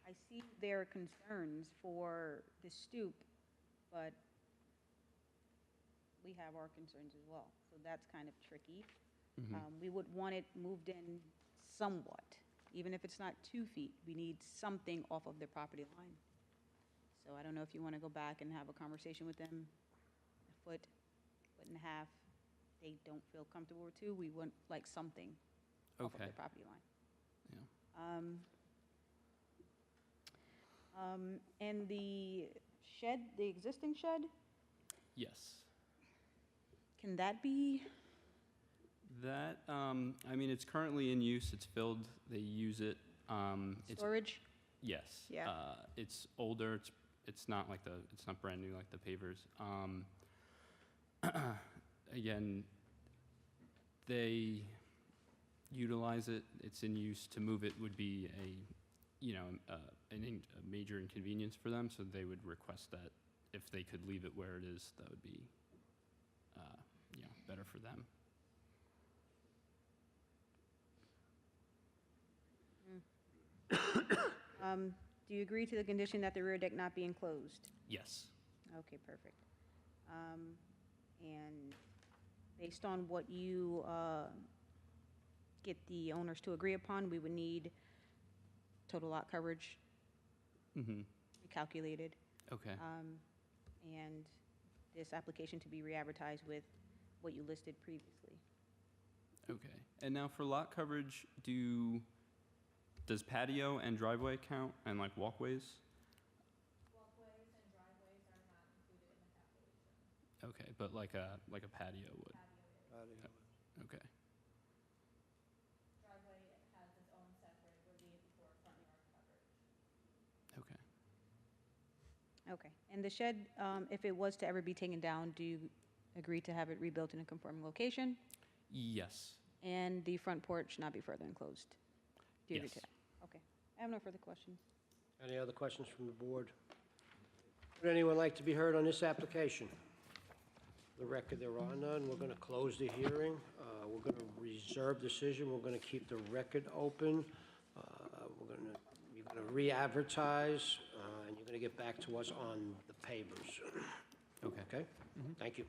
I see their concerns for the stoop, but we have our concerns as well, so that's kind of tricky. We would want it moved in somewhat, even if it's not 2 feet, we need something off of their property line. So I don't know if you want to go back and have a conversation with them, a foot and a half, they don't feel comfortable with 2, we want something off of Okay. their property line. Yeah. And the shed, the existing shed, Yes. can that be? That, it's currently in use. It's filled. They use it. Storage? Yes. Yeah. It's older. It's not it's not brand new like the pavers. Again, they utilize it. It's in use. To move it would be a major inconvenience for them. So they would request that if they could leave it where it is, that would be, better for them. Do you agree to the condition that the rear deck not be enclosed? Yes. Okay, perfect. And based on what you get the owners to agree upon, we would need total lot coverage Mm-hmm. calculated, Okay. and this application to be re-advertised with what you listed previously. Okay. And now for lot coverage, does patio and driveway count, and walkways? Walkways and driveways are not included in the calculation. Okay, but like a patio would. Patio is. Okay. Driveway has its own separate relief for front yard coverage. Okay. Okay, and the shed, if it was to ever be taken down, do you agree to have it rebuilt in a conforming location? Yes. And the front porch not be further enclosed? Do you agree Yes. to that? Okay, I have no further questions. Any other questions from the board? Would anyone like to be heard on this application? For the record, there are none. We're going to close the hearing. We're going to reserve decision. We're going to keep the record open. You're going to re-advertise, and you're going to get back to us on the pavers. Okay. Okay? Thank you.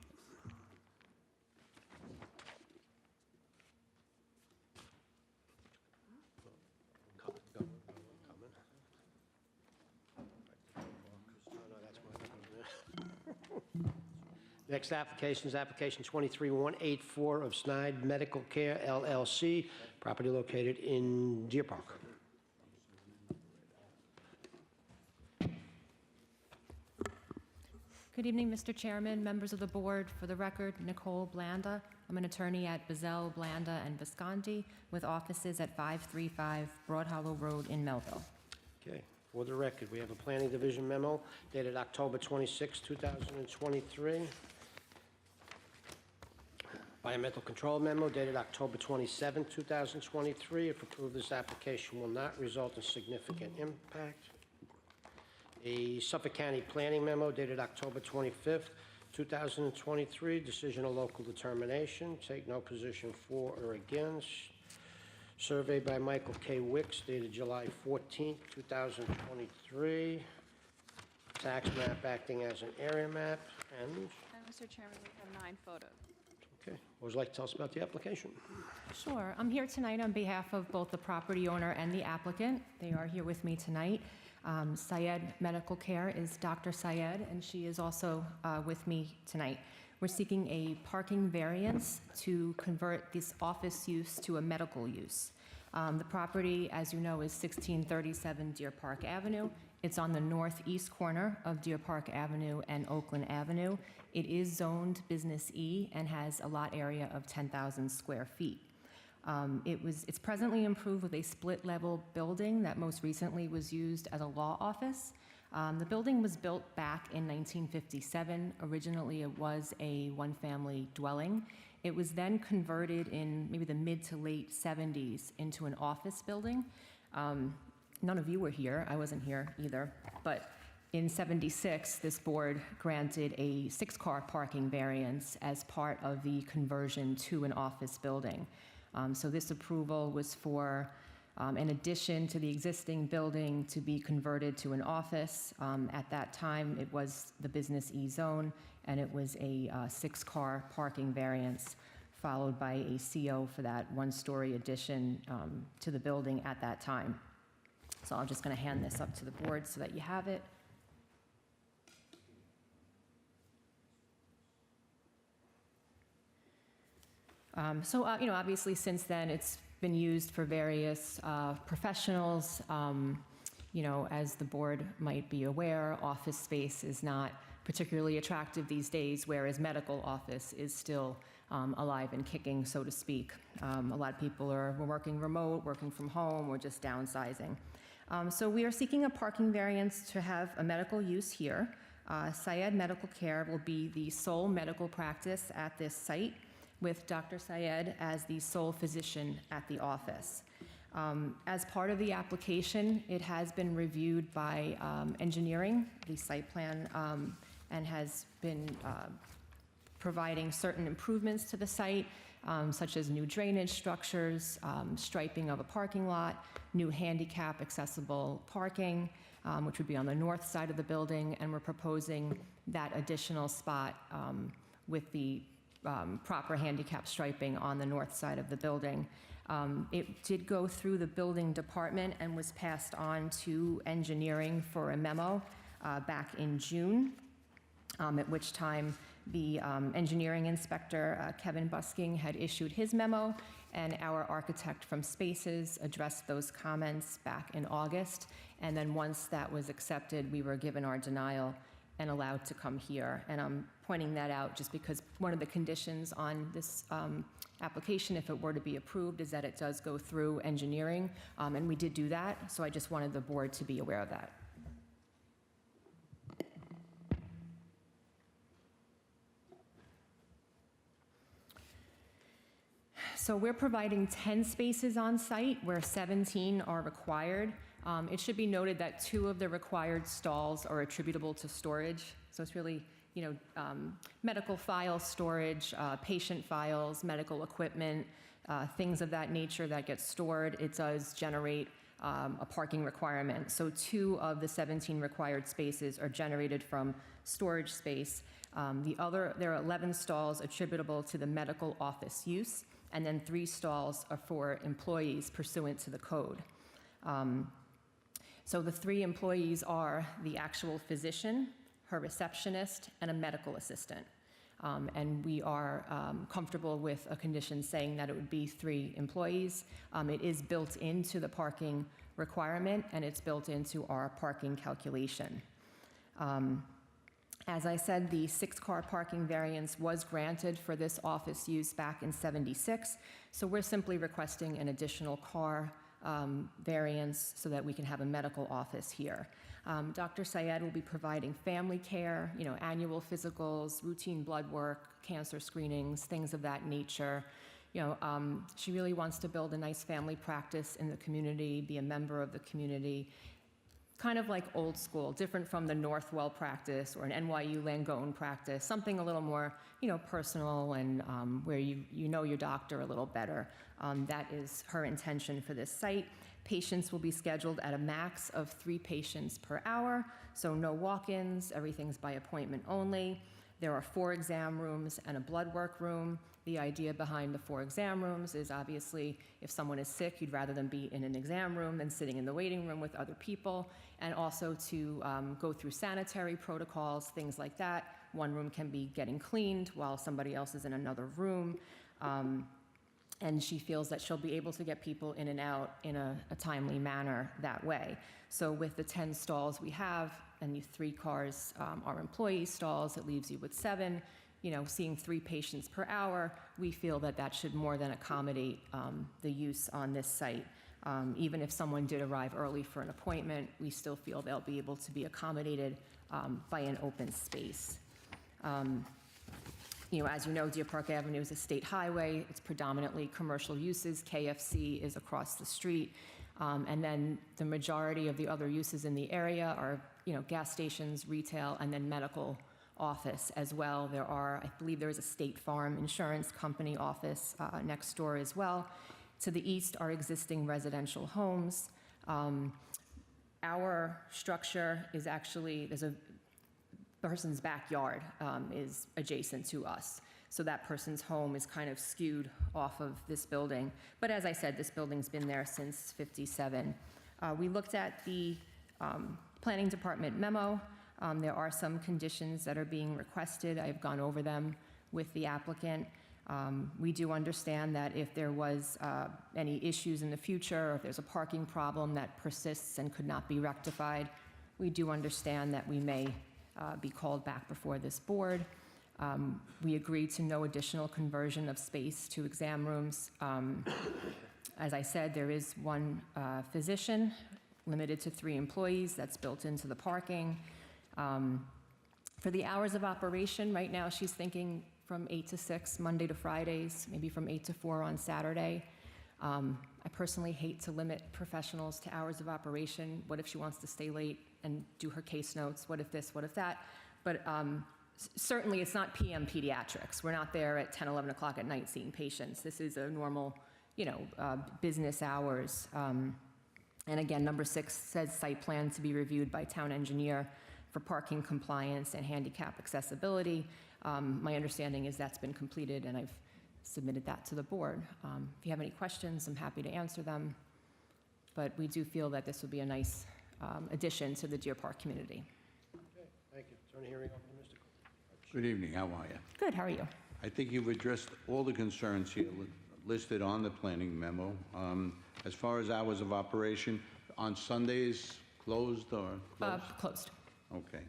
Next application is application 23184 of Snide Medical Care LLC, property located in Deer Park. Good evening, Mr. Chairman, members of the board. For the record, Nicole Blanda. I'm an attorney at Bazell, Blanda, and Visconti with offices at 535 Broad Hollow Road in Melville. Okay, for the record, we have a planning division memo dated October 26, 2023. Environmental control memo dated October 27, 2023. If approved, this application will not result in significant impact. A Suffolk County planning memo dated October 25th, 2023. Decision of local determination. Take no position for or against. Survey by Michael K. Wicks dated July 14th, 2023. Tax map acting as an area map. And, And Mr. Chairman, we have 9 photos. okay, what would you like to tell us about the application? Sure. I'm here tonight on behalf of both the property owner and the applicant. They are here with me tonight. Syed Medical Care is Dr. Syed, and she is also with me tonight. We're seeking a parking variance to convert this office use to a medical use. The property, as you know, is 1637 Deer Park Avenue. It's on the northeast corner of Deer Park Avenue and Oakland Avenue. It is zoned Business E and has a lot area of 10,000 square feet. It's presently improved with a split-level building that most recently was used as a law office. The building was built back in 1957. Originally, it was a one-family dwelling. It was then converted in maybe the mid to late 70s into an office building. None of you were here. I wasn't here either. But in 76, this board granted a 6-car parking variance as part of the conversion to an office building. So this approval was for an addition to the existing building to be converted to an office. At that time, it was the Business E zone, and it was a 6-car parking variance, followed by a CO for that 1-story addition to the building at that time. So I'm just going to hand this up to the board so that you have it. Obviously, since then, it's been used for various professionals. As the board might be aware, office space is not particularly attractive these days, whereas medical office is still alive and kicking, so to speak. A lot of people are working remote, working from home, or just downsizing. So we are seeking a parking variance to have a medical use here. Syed Medical Care will be the sole medical practice at this site, with Dr. Syed as the sole physician at the office. As part of the application, it has been reviewed by engineering, the site plan, and has been providing certain improvements to the site, such as new drainage structures, striping of a parking lot, new handicap accessible parking, which would be on the north side of the building, and we're proposing that additional spot with the proper handicap striping on the north side of the building. It did go through the building department and was passed on to engineering for a memo back in June, at which time the engineering inspector, Kevin Busking, had issued his memo, and our architect from Spaces addressed those comments back in August. And then once that was accepted, we were given our denial and allowed to come here. And I'm pointing that out just because one of the conditions on this application, if it were to be approved, is that it does go through engineering, and we did do that, so I just wanted the board to be aware of that. So we're providing 10 spaces on site where 17 are required. It should be noted that 2 of the required stalls are attributable to storage. So it's really, medical file storage, patient files, medical equipment, things of that nature that get stored. It does generate a parking requirement. So 2 of the 17 required spaces are generated from storage space. There are 11 stalls attributable to the medical office use, and then 3 stalls are for employees pursuant to the code. So the 3 employees are the actual physician, her receptionist, and a medical assistant. And we are comfortable with a condition saying that it would be 3 employees. It is built into the parking requirement, and it's built into our parking calculation. As I said, the 6-car parking variance was granted for this office use back in '76, so we're simply requesting an additional car variance so that we can have a medical office here. Dr. Syed will be providing family care, annual physicals, routine blood work, cancer screenings, things of that nature. She really wants to build a nice family practice in the community, be a member of the community, kind of like old school, different from the Northwell practice or an NYU Langone practice, something a little more, personal and where you know your doctor a little better. That is her intention for this site. Patients will be scheduled at a max of 3 patients per hour, so no walk-ins, everything's by appointment only. There are 4 exam rooms and a blood work room. The idea behind the 4 exam rooms is obviously if someone is sick, you'd rather them be in an exam room than sitting in the waiting room with other people, and also to go through sanitary protocols, things like that. One room can be getting cleaned while somebody else is in another room. And she feels that she'll be able to get people in and out in a timely manner that way. So with the 10 stalls we have, and the 3 cars are employee stalls, it leaves you with 7. Seeing 3 patients per hour, we feel that that should more than accommodate the use on this site. Even if someone did arrive early for an appointment, we still feel they'll be able to be accommodated by an open space. As you know, Deer Park Avenue is a state highway. It's predominantly commercial uses. KFC is across the street. And then the majority of the other uses in the area are, gas stations, retail, and then medical office as well. I believe there is a State Farm Insurance Company office next door as well. To the east are existing residential homes. Our structure is actually, there's a person's backyard is adjacent to us. So that person's home is kind of skewed off of this building. But as I said, this building's been there since '57. We looked at the planning department memo. There are some conditions that are being requested. I've gone over them with the applicant. We do understand that if there was any issues in the future, or if there's a parking problem that persists and could not be rectified, we do understand that we may be called back before this board. We agreed to no additional conversion of space to exam rooms. As I said, there is 1 physician, limited to 3 employees. That's built into the parking. For the hours of operation, right now she's thinking from 8 to 6, Monday to Fridays, maybe from 8 to 4 on Saturday. I personally hate to limit professionals to hours of operation. What if she wants to stay late and do her case notes? What if this, what if that? But certainly it's not PM pediatrics. We're not there at 10, 11 o'clock at night seeing patients. This is a normal, business hours. And again, number 6 says site plan to be reviewed by town engineer for parking compliance and handicap accessibility. My understanding is that's been completed, and I've submitted that to the board. If you have any questions, I'm happy to answer them. But we do feel that this would be a nice addition to the Deer Park community. Okay, thank you. Turn the hearing over to Mr. Cook. Good evening, how are you? Good, how are you? I think you've addressed all the concerns here listed on the planning memo. As far as hours of operation, on Sundays, closed or closed? Closed. Okay,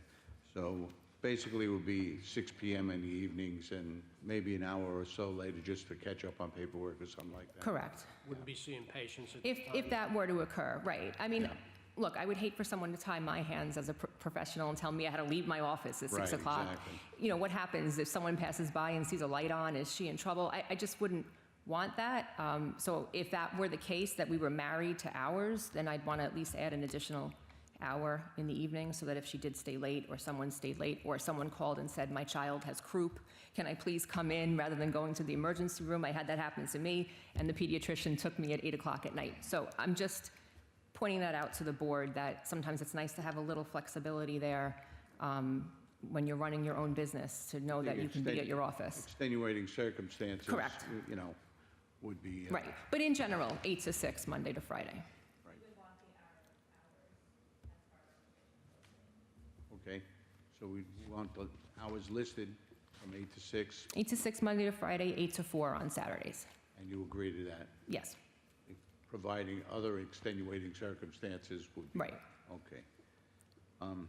so basically it would be 6 p.m. in the evenings and maybe an hour or so later just to catch up on paperwork or something like that? Correct. Wouldn't be seeing patients at this time? If that were to occur, right. I mean, look, I would hate for someone to tie my hands as a professional and tell me I had to leave my office at 6 o'clock. Exactly. What happens if someone passes by and sees a light on? Is she in trouble? I just wouldn't want that. So if that were the case, that we were married to hours, then I'd want to at least add an additional hour in the evening so that if she did stay late or someone stayed late or someone called and said, my child has croup, can I please come in rather than going to the emergency room? I had that happen to me and the pediatrician took me at 8 o'clock at night. So I'm just pointing that out to the board that sometimes it's nice to have a little flexibility there when you're running your own business to know that you can be at your office. Extenuating circumstances. Correct. You know, would be. Right, but in general, 8 to 6, Monday to Friday. Okay, so we want the hours listed from 8 to 6, 8 to 6 Monday to Friday, 8 to 4 on Saturdays. and you agree to that? Yes. Providing other extenuating circumstances would be. Right. Okay. Mr.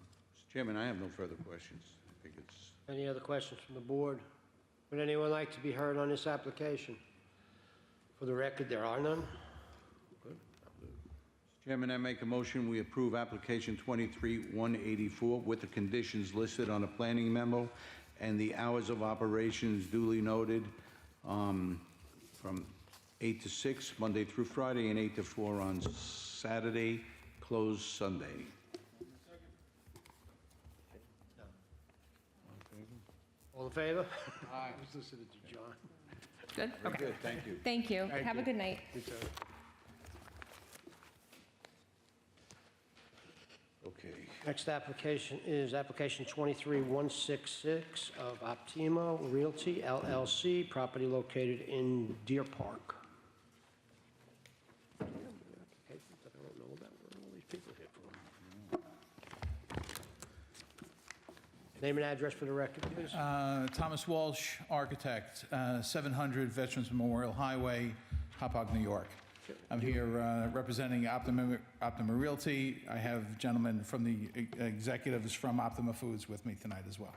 Chairman, I have no further questions. I think it's. Any other questions from the board? Would anyone like to be heard on this application? For the record, there are none. Good. Mr. Chairman, I make a motion, we approve application 23-184 with the conditions listed on the planning memo and the hours of operations duly noted from 8 to 6, Monday through Friday, and 8 to 4 on Saturday, closed Sunday. All in favor? Aye. I was listening to John. Good? Very Okay. good, thank you. Thank you. Have a good night. You too. Okay. Next application is application 23166 of Optimo Realty LLC, property located in Deer Park. Applications that I don't know about. Where are all these people here from? Name and address for the record, please. Thomas Walsh, architect, 700 Veterans Memorial Highway, Hauppauge, New York. I'm here representing Optima Realty. I have gentlemen from the executives from Optima Foods with me tonight as well.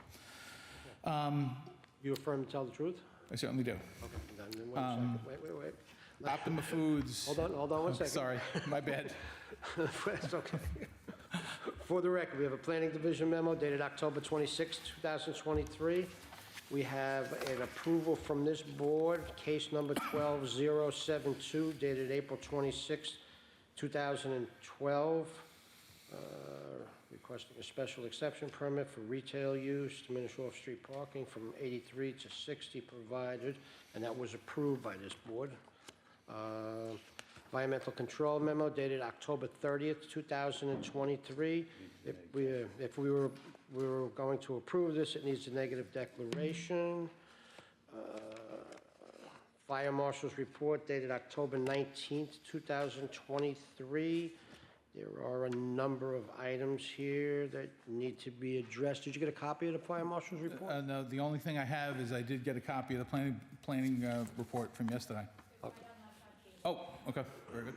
You affirm to tell the truth? I certainly do. Okay, then wait a second. Wait. Optima Foods. Hold on one second. Sorry, my bad. That's okay. For the record, we have a planning division memo dated October 26, 2023. We have an approval from this board, case number 12072, dated April 26, 2012, requesting a special exception permit for retail use, diminish off-street parking from 83 to 60 provided, and that was approved by this board. Environmental control memo dated October 30th, 2023. If we were going to approve this, it needs a negative declaration. Fire marshal's report dated October 19th, 2023. There are a number of items here that need to be addressed. Did you get a copy of the fire marshal's report? No, the only thing I have is I did get a copy of the planning report from yesterday. Okay. Oh, okay, very good.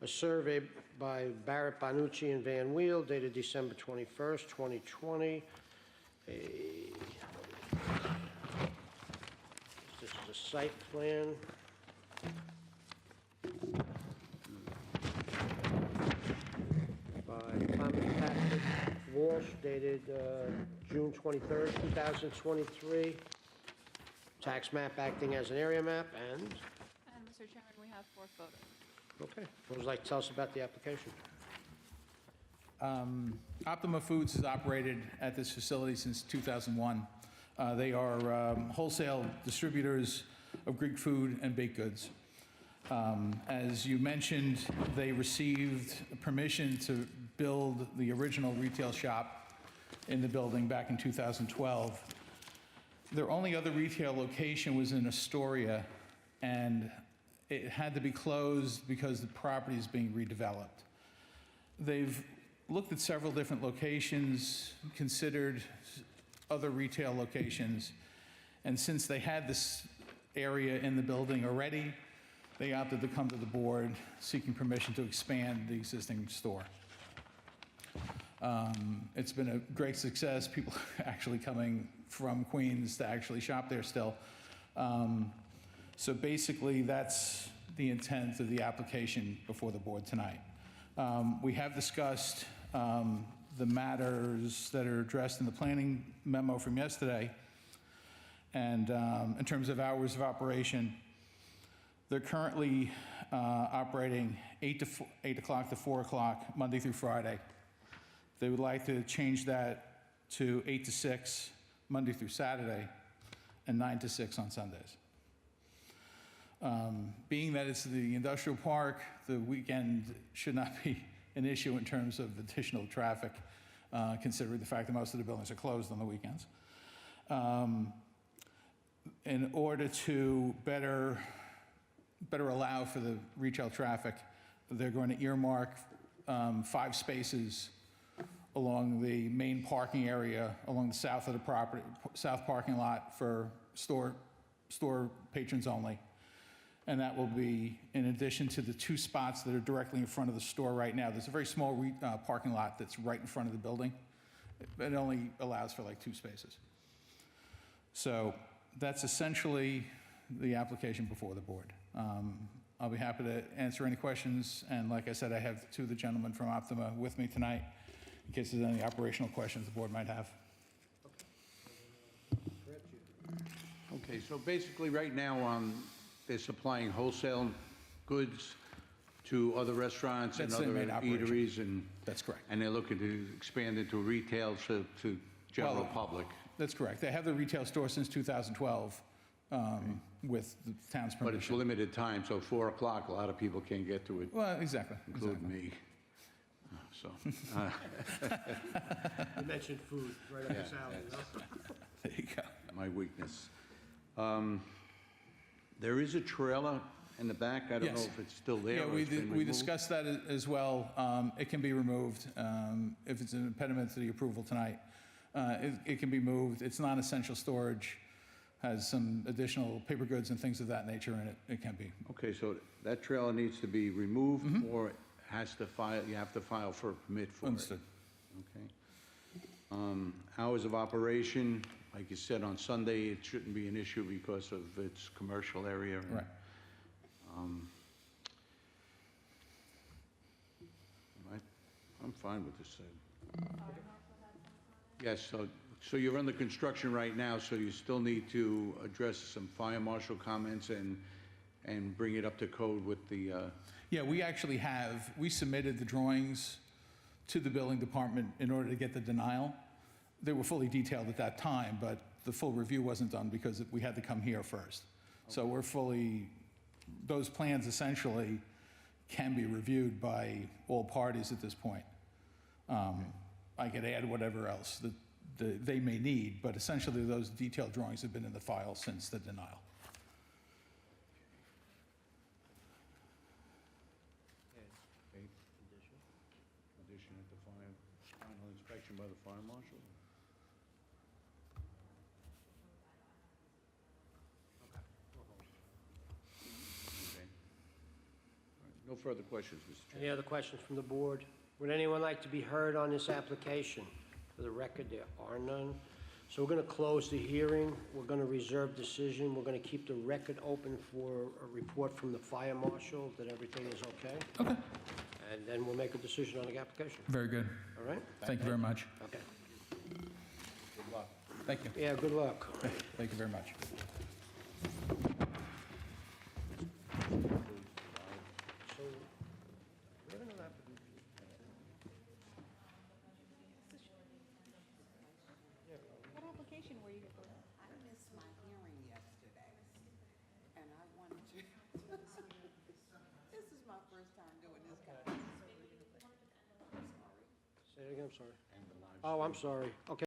A survey by Barrett, Bonucci, and Van Weel dated December 21st, 2020. This is a site plan. By Thomas Patrick Walsh dated June 23rd, 2023. Tax map acting as an area map, and? And Mr. Chairman, we have 4 photos. Okay. What would you like to tell us about the application? Optima Foods has operated at this facility since 2001. They are wholesale distributors of Greek food and baked goods. As you mentioned, they received permission to build the original retail shop in the building back in 2012. Their only other retail location was in Astoria, and it had to be closed because the property is being redeveloped. They've looked at several different locations, considered other retail locations, and since they had this area in the building already, they opted to come to the board seeking permission to expand the existing store. It's been a great success. People actually coming from Queens to actually shop there still. So basically, that's the intent of the application before the board tonight. We have discussed the matters that are addressed in the planning memo from yesterday. And in terms of hours of operation, they're currently operating 8 o'clock to 4 o'clock, Monday through Friday. They would like to change that to 8 to 6, Monday through Saturday, and 9 to 6 on Sundays. Being that it's the industrial park, the weekend should not be an issue in terms of additional traffic, considering the fact that most of the buildings are closed on the weekends. In order to better allow for the retail traffic, they're going to earmark 5 spaces along the main parking area, along the south of the property, south parking lot for store patrons only. And that will be in addition to the 2 spots that are directly in front of the store right now. There's a very small parking lot that's right in front of the building. It only allows for like 2 spaces. So that's essentially the application before the board. I'll be happy to answer any questions. And like I said, I have 2 of the gentlemen from Optima with me tonight in case there's any operational questions the board might have. Okay, so basically, right now, they're supplying wholesale goods to other restaurants and That's their other main operation. eateries, and That's correct. and they're looking to expand into retail to general Well, public. That's correct. They have the retail store since 2012 with the town's But it's permission. limited time, so 4 o'clock, a lot of people can't get to it, Well, exactly. including me. So, You mentioned food, right up Yeah, his alley, you know? There you go. my weakness. There is a trailer in the back. I don't know Yes. if it's still there. Yeah, or we it's been we removed. discussed that as well. It can be removed if it's an impediment to the approval tonight. It can be moved. It's non-essential storage, has some additional paper goods and things of that nature in it. It can be. Okay, so that trailer needs to be removed, or it has to file, you have to file for a permit for it? Understood. Okay. Hours of operation, like you said, on Sunday, it shouldn't be an issue because of its commercial area. and, Right. I'm fine with this. Yes, so you're under construction right now, so you still need to address some fire marshal comments and bring it up to code with the, Yeah, we submitted the drawings to the building department in order to get the denial. They were fully detailed at that time, but the full review wasn't done because we had to come here first. So those plans essentially can be reviewed by all parties at this point. I could add whatever else that they may need, but essentially those detailed drawings have been in the file since the denial. condition at the final inspection by the fire marshal? Okay. All right, no further questions, Mr. Chairman. Any other questions from the board? Would anyone like to be heard on this application? For the record, there are none. So we're going to close the hearing. We're going to reserve decision. We're going to keep the record open for a report from the fire marshal that everything is okay. Okay. And then we'll make a decision on the application. Very good. All right? Thank you very much. Okay. Good luck. Thank you. Yeah, good luck. Thank you very much. So, we're going to have to... What application were you here? I missed my hearing yesterday, and I wanted to, this is my first time doing this kind of. Say it again, I'm sorry. Oh, I'm sorry. Okay.